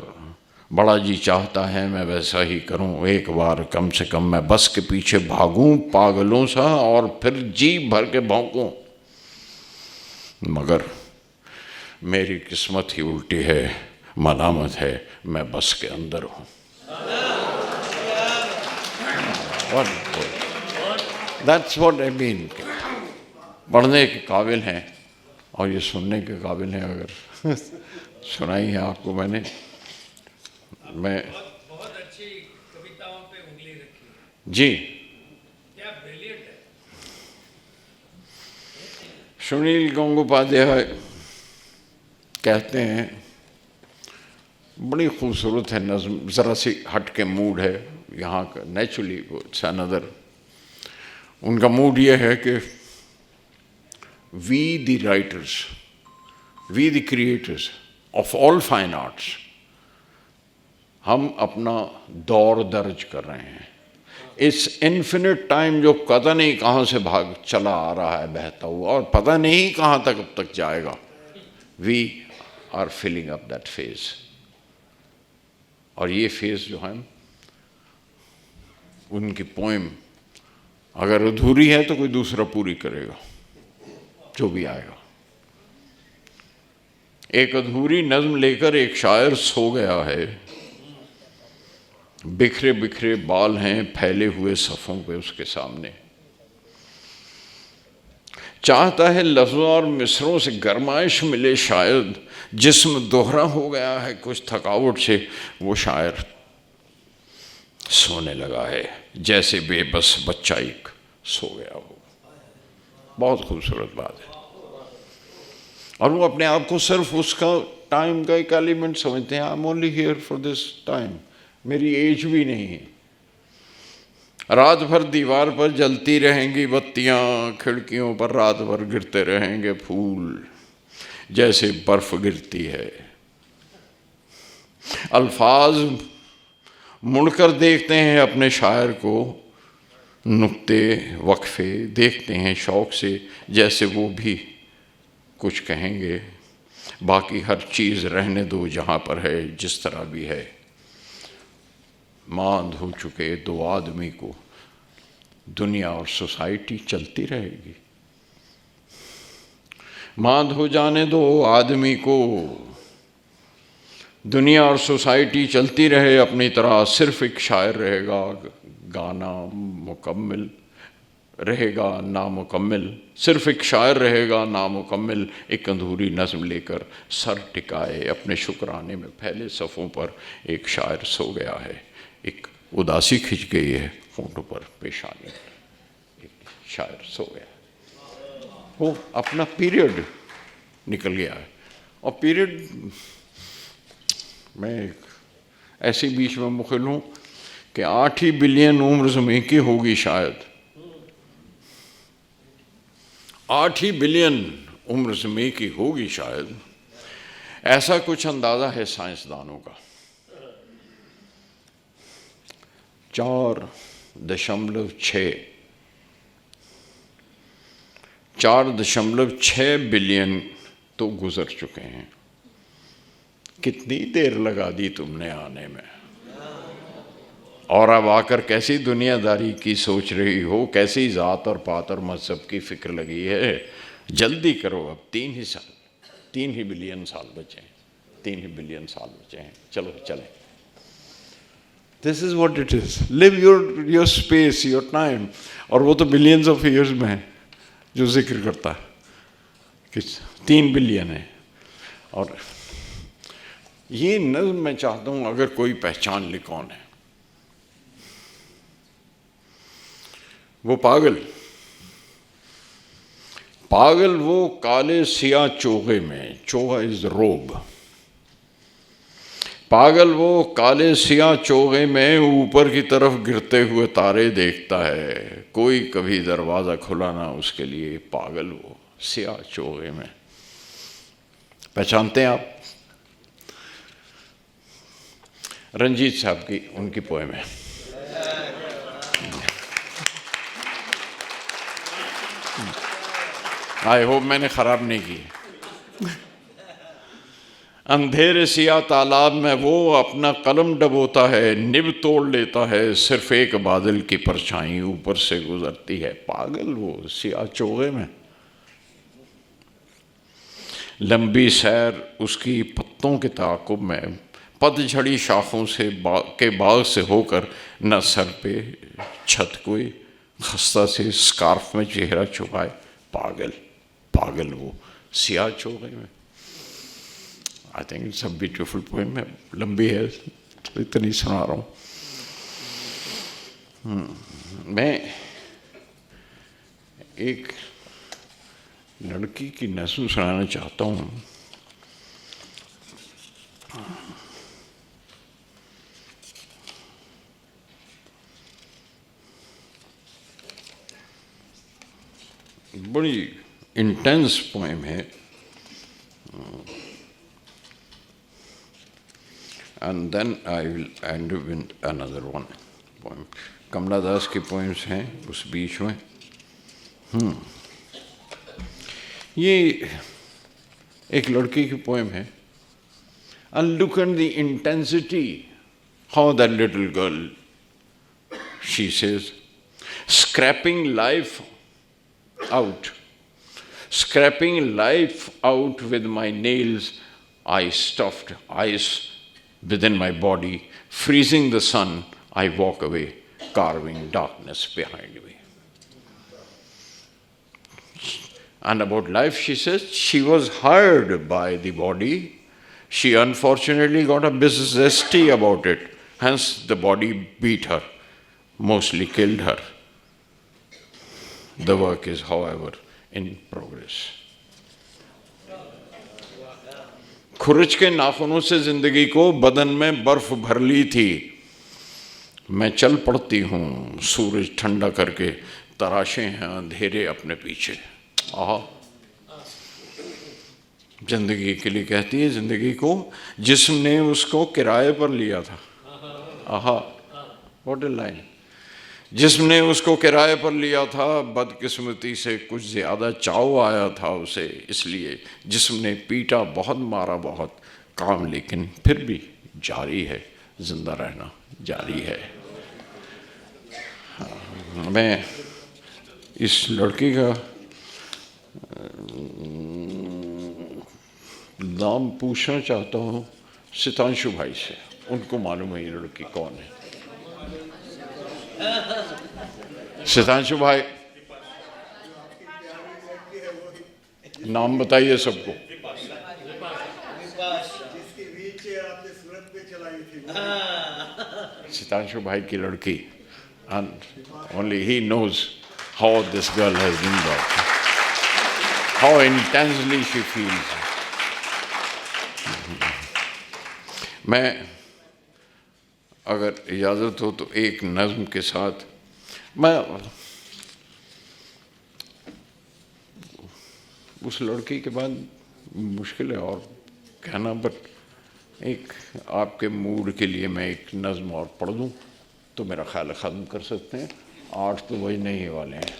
बड़ा जी चाहता है मैं वैसा ही करूं, एक बार कम से कम मैं बस के पीछे भागूं पागलों सा, और फिर जी भर के भौंकूं। मगर मेरी किस्मत ही उल्टी है, मलामत है, मैं बस के अंदर हूं। That's what I mean। पढ़ने के काबिल हैं और ये सुनने के काबिल हैं। अगर सुनाई है आपको मैंने, मैं बहुत अच्छी कविताओं पे उंगली रखी जी। क्या ब्रिलियंट है। सुनील गंगोपाध्याय कहते हैं, बड़ी खूबसूरत है नज़्म, ज़रा सी हट के मूड है यहाँ का, नेचुरली इट्स अनदर। उनका मूड ये है कि we the writers, we the creators of all fine arts, हम अपना दौर दर्ज कर रहे हैं। इस इन्फिनिट टाइम जो पता नहीं कहाँ से भाग चला आ रहा है बहता हुआ, और पता नहीं कहाँ तक अब तक जाएगा, we are filling up that phase. और ये फेज जो है, उनकी पोएम अगर अधूरी है तो कोई दूसरा पूरी करेगा, जो भी आएगा। एक अधूरी नज्म लेकर एक शायर सो गया है, बिखरे बिखरे बाल हैं फैले हुए सफ़ों पे उसके सामने। चाहता है लफ्ज़ों और मिसरों से गरमाइश मिले शायद, जिस्म दोहरा हो गया है कुछ थकावट से, वो शायर सोने लगा है जैसे बेबस बच्चा एक सो गया हो। बहुत खूबसूरत बात है। और वो अपने आप को सिर्फ उसका टाइम का एक एलिमेंट समझते हैं। I am only here for this time, मेरी एज भी नहीं है। रात भर दीवार पर जलती रहेंगी बत्तियां, खिड़कियों पर रात भर गिरते रहेंगे फूल जैसे बर्फ गिरती है। अल्फाज मुड़कर देखते हैं अपने शायर को, नुक्ते वक्फे देखते हैं शौक से, जैसे वो भी कुछ कहेंगे। बाकी हर चीज़ रहने दो जहाँ पर है, जिस तरह भी है। मांद हो चुके दो आदमी को दुनिया और सोसाइटी चलती रहेगी। मांद हो जाने दो आदमी को दुनिया और सोसाइटी चलती रहे अपनी तरह, सिर्फ एक शायर रहेगा गाना मुकम्मल रहेगा नामुकम्मल, सिर्फ एक शायर रहेगा नामुकम्मल, एक अधूरी नज़्म लेकर सर टिकाए अपने शुक्राने में फैले सफ़ों पर एक शायर सो गया है, एक उदासी खिंच गई है होंठों पर पेशानी, एक शायर सो गया है। वो अपना पीरियड निकल गया है। और पीरियड मैं ऐसे बीच में मुखिल हूँ कि 8 ही बिलियन उम्र ज़मीन की होगी शायद, 8 ही बिलियन उम्र ज़मीन की होगी शायद, ऐसा कुछ अंदाज़ा है साइंसदानों का। 4.6 बिलियन तो गुजर चुके हैं। कितनी देर लगा दी तुमने आने में, और अब आकर कैसी दुनियादारी की सोच रही हो, कैसी ज़ात और पात और मजहब की फ़िक्र लगी है। जल्दी करो, अब 3 ही बिलियन साल बचे हैं, 3 ही बिलियन साल बचे हैं। चलो चलें। This is what it is. Live your space, your time. और वो तो बिलियंस ऑफ ईयर्स में है जो जिक्र करता है कि 3 बिलियन है। और ये नज़्म मैं चाहता हूँ अगर कोई पहचान ले कौन है, वो पागल वो काले सिया चोगे में, चोगा इज रोब, पागल वो काले सिया चोगे में ऊपर की तरफ गिरते हुए तारे देखता है, कोई कभी दरवाज़ा खुला ना उसके लिए। पागल वो सिया चोगे में। पहचानते हैं आप? रंजीत साहब की उनकी पोएम है। आई होप मैंने ख़राब नहीं की। अंधेरे सिया तालाब में वो अपना कलम डबोता है, निब तोड़ लेता है, सिर्फ एक बादल की परछाई ऊपर से गुजरती है। पागल वो सिया चोगे में। लंबी सैर उसकी पत्तों के ताक़ुब में, पतझड़ी शाखों से के बाग से होकर, न सर पे छत कोई खस्ता से स्कार्फ में चेहरा छुपाए। पागल वो सिया चोगे में। I think it's a beautiful poem है। लंबी है तो इतनी सुना रहा हूँ। मैं एक लड़की की नज़्म सुनाना चाहता हूँ। बड़ी इंटेंस पोएम है। And then I will end with another one poem. Kamala Das की पोएम्स हैं उस बीच में। ये एक लड़की की पोएम है। And look at the intensity how that little girl, she says, scrapping life out with my nails, I stuffed ice within my body, freezing the sun, I walk away, carving darkness behind me. And about life, she says, she was hired by the body. She unfortunately got a zesty about it. Hence, the body beat her, mostly killed her. The work is, however, in progress. खुरच के नाखूनों से जिंदगी को बदन में बर्फ भर ली थी। मैं चल पड़ती हूँ सूरज ठंडा करके, तराशे हैं अंधेरे अपने पीछे। आहा, जिंदगी के लिए कहती है, जिंदगी को जिसने उसको किराए पर लिया था। आहा, व्हाट ए लाइन। जिसने उसको किराए पर लिया था, बदकिस्मती से कुछ ज़्यादा चाव आया था उसे, इसलिए जिसने पीटा बहुत, मारा बहुत, काम लेकिन फिर भी जारी है, जिंदा रहना जारी है। मैं इस लड़की का नाम पूछना चाहता हूँ, सितांशु भाई से, उनको मालूम है ये लड़की कौन है। सितांशु भाई, नाम बताइए सबको। जिसकी व्हीलचेयर आपने सूरत में चलाई थी, सितांशु भाई की लड़की, and only he knows how this girl has been brought up, how intensely she feels. मैं अगर इजाज़त हो तो एक नज़्म के साथ मैं उस लड़की के बाद मुश्किल है और कहना, बट एक आपके मूड के लिए मैं एक नज़्म और पढ़ दूँ तो मेरा ख्याल है ख़त्म कर सकते हैं। 8 तो बजने ही वाले हैं।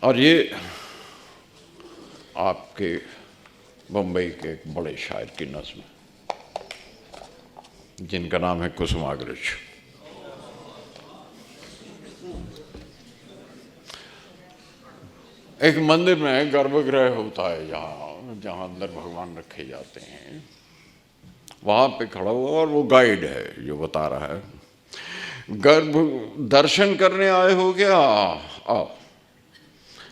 और ये आपके बम्बई के एक बड़े शायर की नज़्म है जिनका नाम है कुसुमाग्रज। एक मंदिर में गर्भगृह होता है जहाँ अंदर भगवान रखे जाते हैं। वहाँ पे खड़ा हुआ और वो गाइड है जो बता रहा है, गर्भ दर्शन करने आए हो क्या? आओ,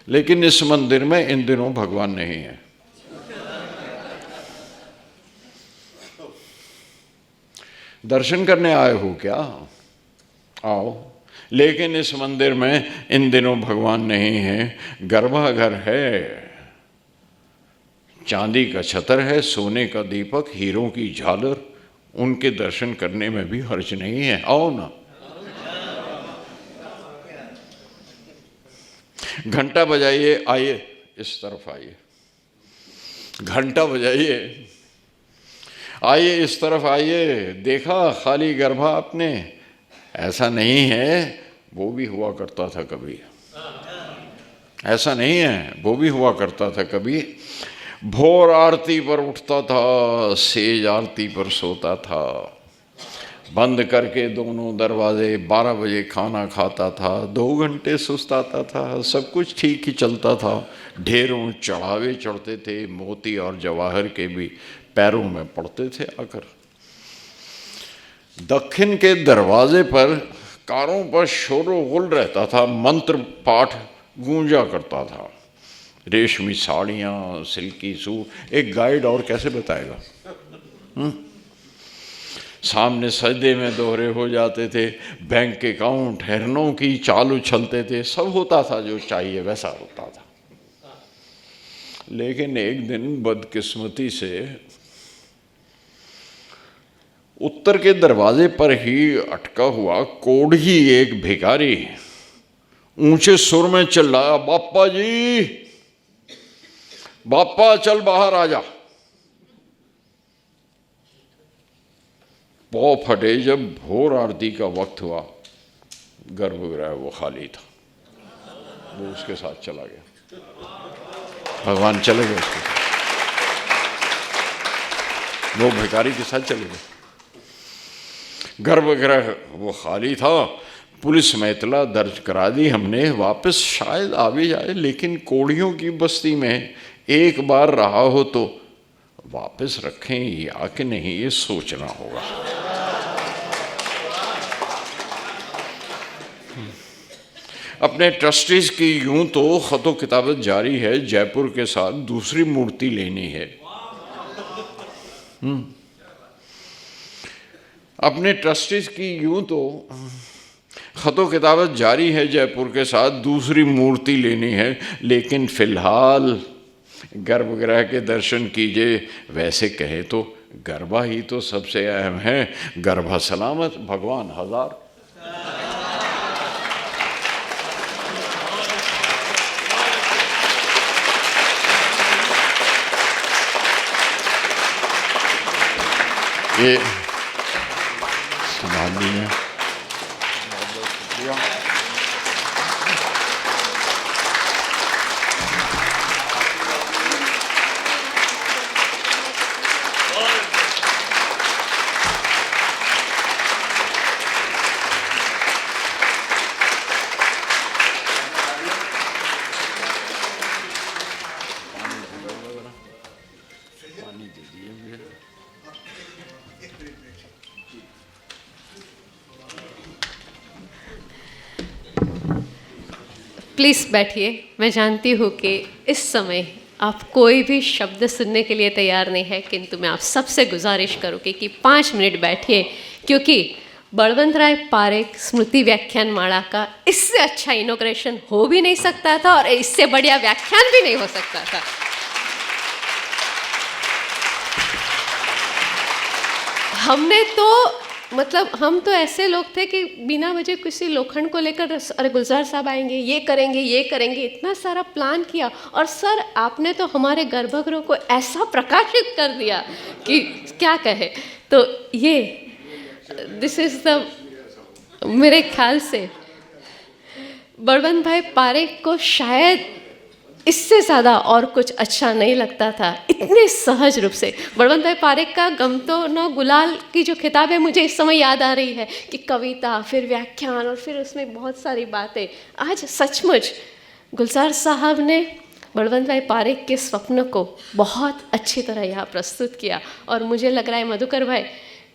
लेकिन इस मंदिर में इन दिनों भगवान नहीं है। दर्शन करने आए हो क्या? आओ, लेकिन इस मंदिर में इन दिनों भगवान नहीं है। गर्भाघर है, चांदी का छतर है, सोने का दीपक, हीरों की झालर, उनके दर्शन करने में भी हर्ज नहीं है। आओ ना। घंटा बजाइए, आइए इस तरफ आइए। घंटा बजाइए, आइए इस तरफ आइए। देखा खाली गर्भा आपने? ऐसा नहीं है, वो भी हुआ करता था कभी। ऐसा नहीं है, वो भी हुआ करता था कभी। भोर आरती पर उठता था, सेज आरती पर सोता था, बंद करके दोनों दरवाजे 12 बजे खाना खाता था, 2 घंटे सुस्ताता था, सब कुछ ठीक ही चलता था। ढेरों चढ़ावे चढ़ते थे, मोती और जवाहर के भी पैरों में पड़ते थे आकर। दक्षिण के दरवाजे पर कारों पर शोर-गुल रहता था, मंत्र पाठ गूंजा करता था। रेशमी साड़ियाँ, सिल्की सूट, एक गाइड और कैसे बताएगा? सामने सजदे में दोहरे हो जाते थे, बैंक अकाउंट, हिरनों की चाल उछलते थे, सब होता था जो चाहिए वैसा होता था। लेकिन एक दिन बदकिस्मती से उत्तर के दरवाजे पर ही अटका हुआ कोढ़ी एक भिखारी ऊंचे सुर में चिल्लाया, बापा जी, बापा चल बाहर आ जा। पौ फटे जब भोर आरती का वक्त हुआ, गर्भगृह वो खाली था। वो उसके साथ चला गया, भगवान चले गए उसके साथ, वो भिखारी के साथ चले गए। गर्भगृह वो खाली था। पुलिस में इतला दर्ज करा दी हमने, वापस शायद आ भी जाए, लेकिन कोढ़ियों की बस्ती में एक बार रहा हो तो वापस रखें या कि नहीं, ये सोचना होगा। अपने ट्रस्टीज की यूं तो खतो किताबत जारी है, जयपुर के साथ दूसरी मूर्ति लेनी है। अपने ट्रस्टीज की यूं तो खतो किताबत जारी है, जयपुर के साथ दूसरी मूर्ति लेनी है, लेकिन फिलहाल गर्भगृह के दर्शन कीजिए। वैसे कहे तो गर्भा ही तो सबसे अहम है। गर्भा सलामत, भगवान हजार। ये समाधि है। प्लीज़ बैठिए। मैं जानती हूँ कि इस समय आप कोई भी शब्द सुनने के लिए तैयार नहीं है, किंतु मैं आप सबसे गुजारिश करूँगी कि 5 मिनट बैठिए, क्योंकि बलवंत राय पारेख स्मृति व्याख्यान माला का इससे अच्छा इनॉग्रेशन हो भी नहीं सकता था और इससे बढ़िया व्याख्यान भी नहीं हो सकता था। हमने तो मतलब हम तो ऐसे लोग थे कि बिना वजह किसी लोखंड को लेकर अरे गुलजार साहब आएंगे, ये करेंगे, इतना सारा प्लान किया। और सर आपने तो हमारे गर्भगृह को ऐसा प्रकाशित कर दिया कि क्या कहे। तो ये दिस इज़ द, मेरे ख्याल से बलवंत भाई पारेख को शायद इससे ज़्यादा और कुछ अच्छा नहीं लगता था, इतने सहज रूप से। बलवंत भाई पारेख का गम तो न गुलाल की जो खिताब है मुझे इस समय याद आ रही है कि कविता, फिर व्याख्यान और फिर उसमें बहुत सारी बातें। आज सचमुच गुलजार साहब ने बलवंत भाई पारेख के स्वप्न को बहुत अच्छी तरह यहाँ प्रस्तुत किया। और मुझे लग रहा है मधुकर भाई,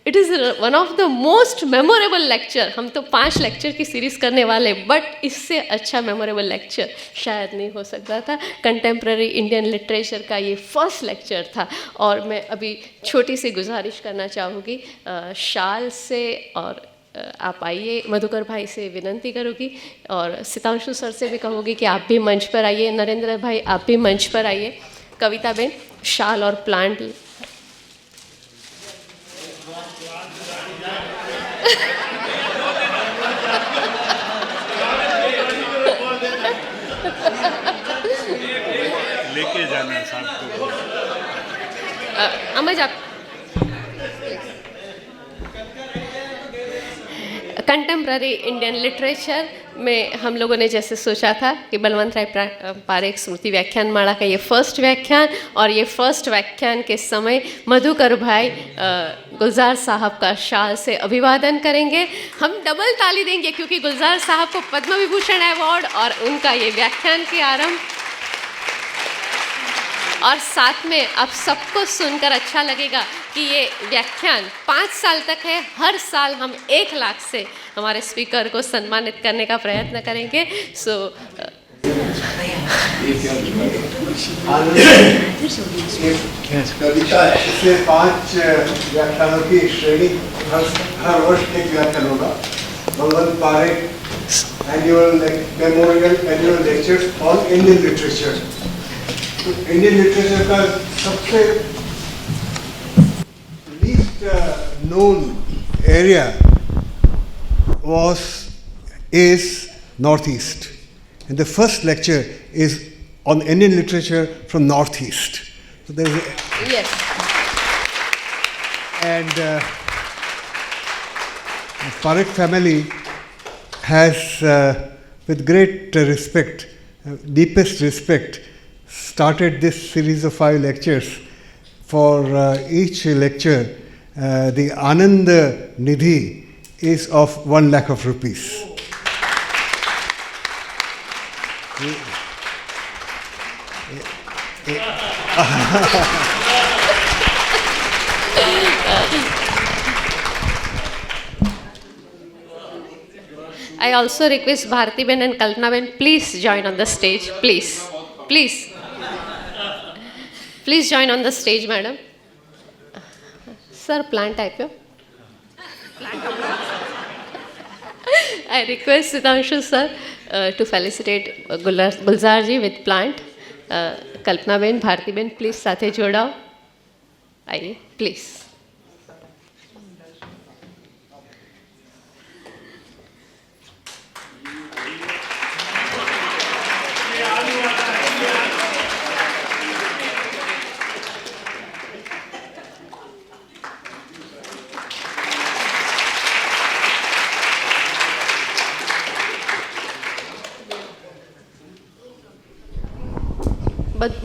it is one of the most memorable lecture. हम तो 5 लेक्चर की सीरीज़ करने वाले, बट इससे अच्छा मेमोरेबल लेक्चर शायद नहीं हो सकता था। कंटेम्प्रेरी इंडियन लिटरेचर का ये फर्स्ट लेक्चर था। और मैं अभी छोटी सी गुजारिश करना चाहूँगी शाल से, और आप आइए, मधुकर भाई से विनंती करूँगी और सितांशु सर से भी कहूँगी कि आप भी मंच पर आइए। नरेंद्र भाई आप भी मंच पर आइए। कविता बेन, शाल और प्लांट। लेके जाना साहब को। अमज आप कंटेम्प्रेरी इंडियन लिटरेचर में हम लोगों ने जैसे सोचा था कि बलवंत राय पारेख स्मृति व्याख्यान माला का ये फर्स्ट व्याख्यान, और ये फर्स्ट व्याख्यान के समय मधुकर भाई गुलजार साहब का शाल से अभिवादन करेंगे। हम डबल ताली देंगे क्योंकि गुलजार साहब को पद्म विभूषण अवार्ड और उनका ये व्याख्यान के आरंभ, और साथ में आप सबको सुनकर अच्छा लगेगा कि ये व्याख्यान 5 साल तक है। हर साल हम 1 लाख से हमारे स्पीकर को सम्मानित करने का प्रयत्न करेंगे। कविता इससे 5 व्याख्यानों की श्रेणी, हर वर्ष एक व्याख्यान होगा। Balwant Parekh annual memorial annual lectures on Indian literature. तो इंडियन लिटरेचर का सबसे least known area is Northeast, and the first lecture is on Indian literature from Northeast. So there is yes, and the Parekh family has, with great respect, deepest respect, started this series of 5 lectures. For each lecture, the Anand Nidhi is of 1 lakh of rupees. I also request Bharti Ben and Kalpana Ben, please join on the stage, please. Please join on the stage, madam. Sir, plant type yo. I request Sitanshu sir to felicitate Gulzar ji with plant. Kalpana Ben, Bharti Ben, please साथे जोड़ाओ. आइए, please.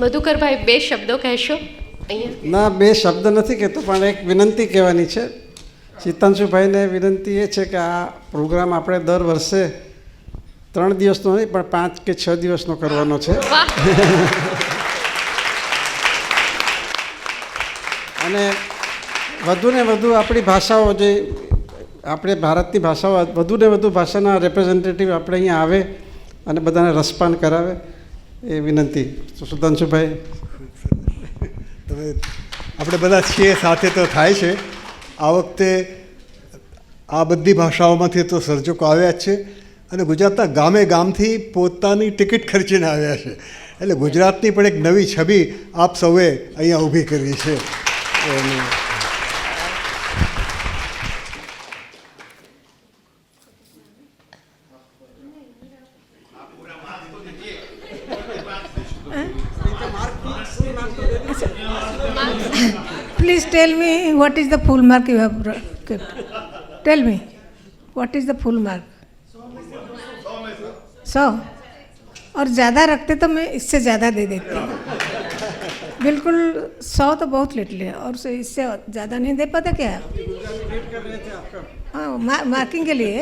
મધુકરભાઈ 2 શબ્દો કહેશો અહીંયા? ના, 2 શબ્દ નથી કહેતો, પણ એક વિનંતી કહેવાની છે. સિતાંશુભાઈને વિનંતી એ છે કે આ પ્રોગ્રામ આપણે દર વર્ષે 3 દિવસનો નહીં પણ 5 કે 6 દિવસનો કરવાનો છે. અને વધુને વધુ આપણી ભાષાઓ, જે આપણે ભારતની ભાષાઓ, વધુને વધુ ભાષાના રિપ્રેઝેન્ટેટિવ આપણે અહીંયા આવે અને બધાને રસપાન કરાવે એ વિનંતી. તો સુધાંશુભાઈ, તમે આપણે બધા છીએ સાથે તો થાય છે. આ વખતે આ બધી ભાષાઓમાંથી તો સર્જકો આવ્યા જ છે અને ગુજરાતના ગામે ગામથી પોતાની ટિકિટ ખર્ચીને આવ્યા છે. એટલે ગુજરાતની પણ એક નવી છબી આપ સૌએ અહીંયા ઊભી કરી છે. Please tell me what is the full mark you have kept. Tell me, what is the full mark? 100. और ज़्यादा रखते तो मैं इससे ज़्यादा दे देती. बिल्कुल 100 तो बहुत लिटिल है और इससे ज़्यादा नहीं दे पाते क्या? हाँ, मार्किंग के लिए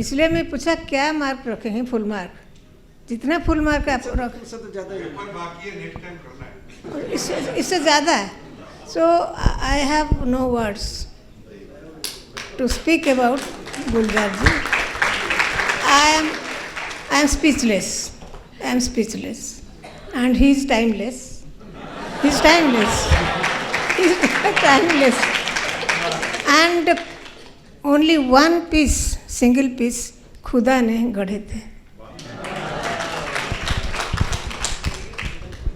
इसलिए मैं पूछा क्या मार्क रखेंगे. फुल मार्क जितना फुल मार्क आप रख, इससे ज़्यादा है. So I have no words to speak about Gulzar ji. I am speechless. I am speechless, and he is timeless. He is timeless. He is timeless. And only one piece, single piece, खुदा ने गढ़े थे.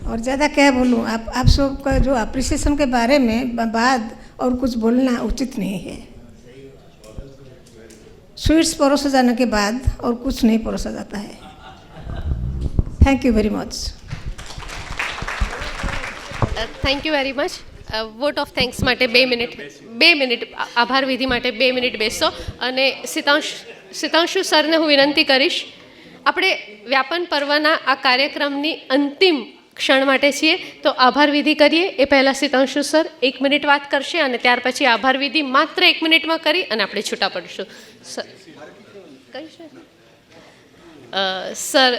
और ज़्यादा क्या बोलूँ, आप सबका जो अप्रिसिएशन के बारे में बाद और कुछ बोलना उचित नहीं है. स्वीट्स परोसा जाने के बाद और कुछ नहीं परोसा जाता है. Thank you very much. Thank you very much. Vote of thanks માટે 2 મિનિટ આભાર વિધિ માટે 2 મિનિટ બેસો. અને સિતાંશુ સરને હું વિનંતી કરીશ, આપણે વ્યાપન પર્વના આ કાર્યક્રમની અંતિમ ક્ષણ માટે છીએ તો આભાર વિધિ કરીએ. એ પહેલાં સિતાંશુ સર 1 મિનિટ વાત કરશે અને ત્યાર પછી આભાર વિધિ માત્ર 1 મિનિટમાં કરી અને આપણે છૂટા પડીશું. સર સર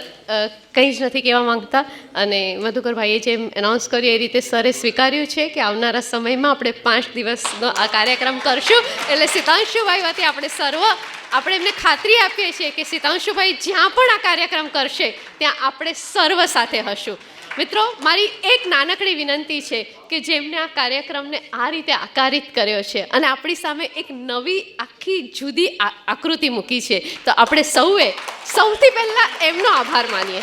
કંઈ જ નથી કહેવા માંગતા અને મધુકરભાઈએ જેમ એનાઉન્સ કર્યું એ રીતે સરે સ્વીકાર્યું છે કે આવનારા સમયમાં આપણે 5 દિવસનો આ કાર્યક્રમ કરશું. એટલે સિતાંશુભાઈ વતી આપણે એમને ખાતરી આપીએ છીએ કે સિતાંશુભાઈ જ્યાં પણ આ કાર્યક્રમ કરશે ત્યાં આપણે સર્વ સાથે હશું. મિત્રો, મારી એક નાનકડી વિનંતી છે કે જેમને આ કાર્યક્રમને આ રીતે આકારિત કર્યો છે અને આપણી સામે એક નવી આખી જુદી આકૃતિ મૂકી છે, તો આપણે સૌએ સૌથી પહેલાં એમનો આભાર માનીએ.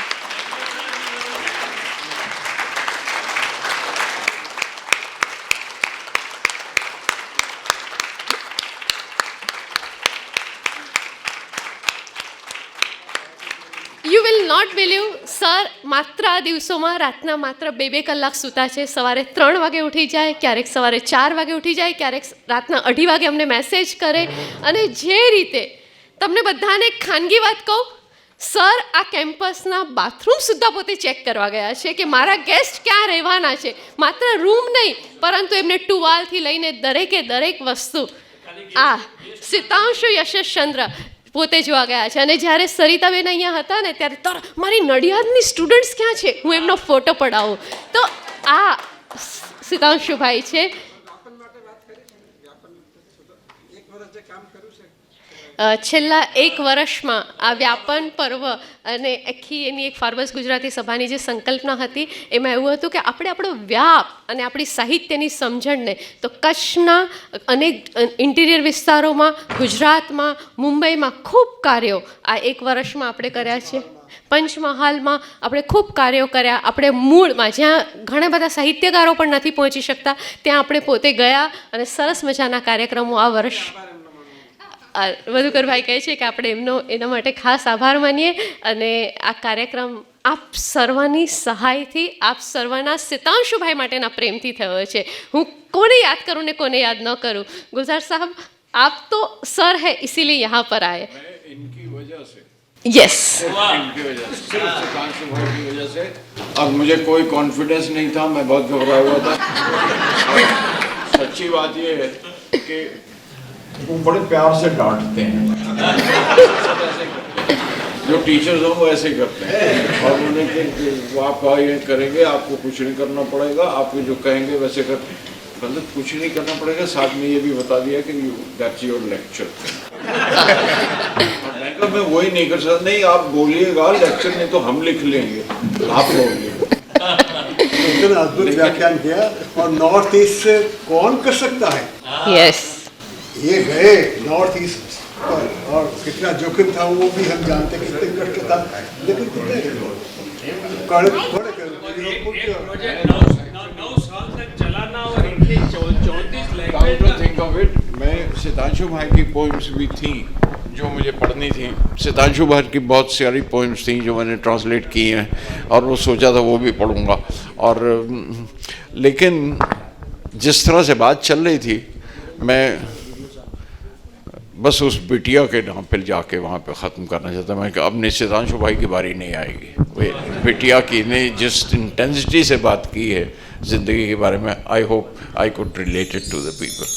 You will not believe, sir માત્ર આ દિવસોમાં રાતના માત્ર 2 કલાક સૂતા છે. સવારે 3 વાગે ઉઠી જાય, ક્યારેક સવારે 4 વાગે ઉઠી જાય, ક્યારેક રાતના 2:30 વાગે અમને મેસેજ કરે. અને જે રીતે તમને બધાને એક ખાનગી વાત કહું, સર આ કેમ્પસના બાથરૂમ સુદ્ધા પોતે ચેક કરવા ગયા છે કે મારા ગેસ્ટ ક્યાં રહેવાના છે. માત્ર રૂમ નહીં પરંતુ એમને ટુવાલથી લઈને દરેક વસ્તુ આ સિતાંશુ યશસ્ચંદ્ર પોતે જોવા ગયા છે. અને જ્યારે સરિતાબેન અહીંયા હતા ને ત્યારે મારી નડિયાદની સ્ટુડન્ટ્સ ક્યાં છે, હું એમનો ફોટો પડાવું. તો આ સિતાંશુભાઈ છે. છેલ્લા 1 વર્ષમાં આ વ્યાપન પર્વ અને આખી એની એક ફાર્મર્સ ગુજરાતી સભાની જે સંકલ્પના હતી એમાં એવું હતું કે આપણે આપણો વ્યાપ અને આપણી સાહિત્યની સમજણને તો કચ્છના અનેક ઇન્ટિરિયર વિસ્તારોમાં, ગુજરાતમાં, મુંબઈમાં ખૂબ કાર્યો આ 1 વર્ષમાં આપણે કર્યા છે. પંચમહાલમાં આપણે ખૂબ કાર્યો કર્યા. આપણે મૂળમાં જ્યાં ઘણા બધા સાહિત્યકારો પણ નથી પહોંચી શકતા ત્યાં આપણે પોતે ગયા અને સરસ મજાના કાર્યક્રમો આ વર્ષ મધુકરભાઈ કહે છે કે આપણે એના માટે ખાસ આભાર માનીએ. અને આ કાર્યક્રમ આપ સર્વની સહાયથી, આપ સર્વના સિતાંશુભાઈ માટેના પ્રેમથી થયો છે. હું કોને યાદ કરું ને કોને યાદ ન કરું. ગુલजार साहब, आप तो सर है इसीलिए यहाँ पर आए. इनकी वजह से, यस, इनकी वजह से, सिर्फ सितांशु भाई की वजह से. अब मुझे कोई कॉन्फिडेंस नहीं था, मैं बहुत घबराया हुआ था. सच्ची बात ये है कि वो बड़े प्यार से डांटते हैं. जो टीचर्स हो वो ऐसे करते हैं और उन्हें कि आप ये करेंगे, आपको कुछ नहीं करना पड़ेगा, आप जो कहेंगे वैसे कर, मतलब कुछ नहीं करना पड़ेगा. साथ में ये भी बता दिया कि दैट्स योर लेक्चर. मैं वही नहीं कर सकता। नहीं, आप बोलिएगा लेक्चर, नहीं तो हम लिख लेंगे, आप बोलिए। इतना अद्भुत व्याख्यान किया, और नॉर्थ ईस्ट से कौन कर सकता है? यस ये गए नॉर्थ ईस्ट पर, और कितना जोखिम था वो भी हम जानते, कितने कष्ट था, लेकिन कितने प्रोजेक्ट 9 साल तक चलाना और इतनी 34 लैंग्वेज। मैं सितांशु भाई की पोइम्स भी थी जो मुझे पढ़नी थी। सितांशु भाई की बहुत सारी पोइम्स थी जो मैंने ट्रांसलेट की हैं, और वो सोचा था वो भी पढ़ूंगा। और लेकिन जिस तरह से बात चल रही थी, मैं बस उस बिटिया के नाम पर जाके वहाँ पे ख़त्म करना चाहता। मैं कि अब निश्चितांशु भाई की बारी नहीं आएगी। वे बिटिया की ने जिस इंटेंसिटी से बात की है ज़िंदगी के बारे में, I hope I could relate it to the people.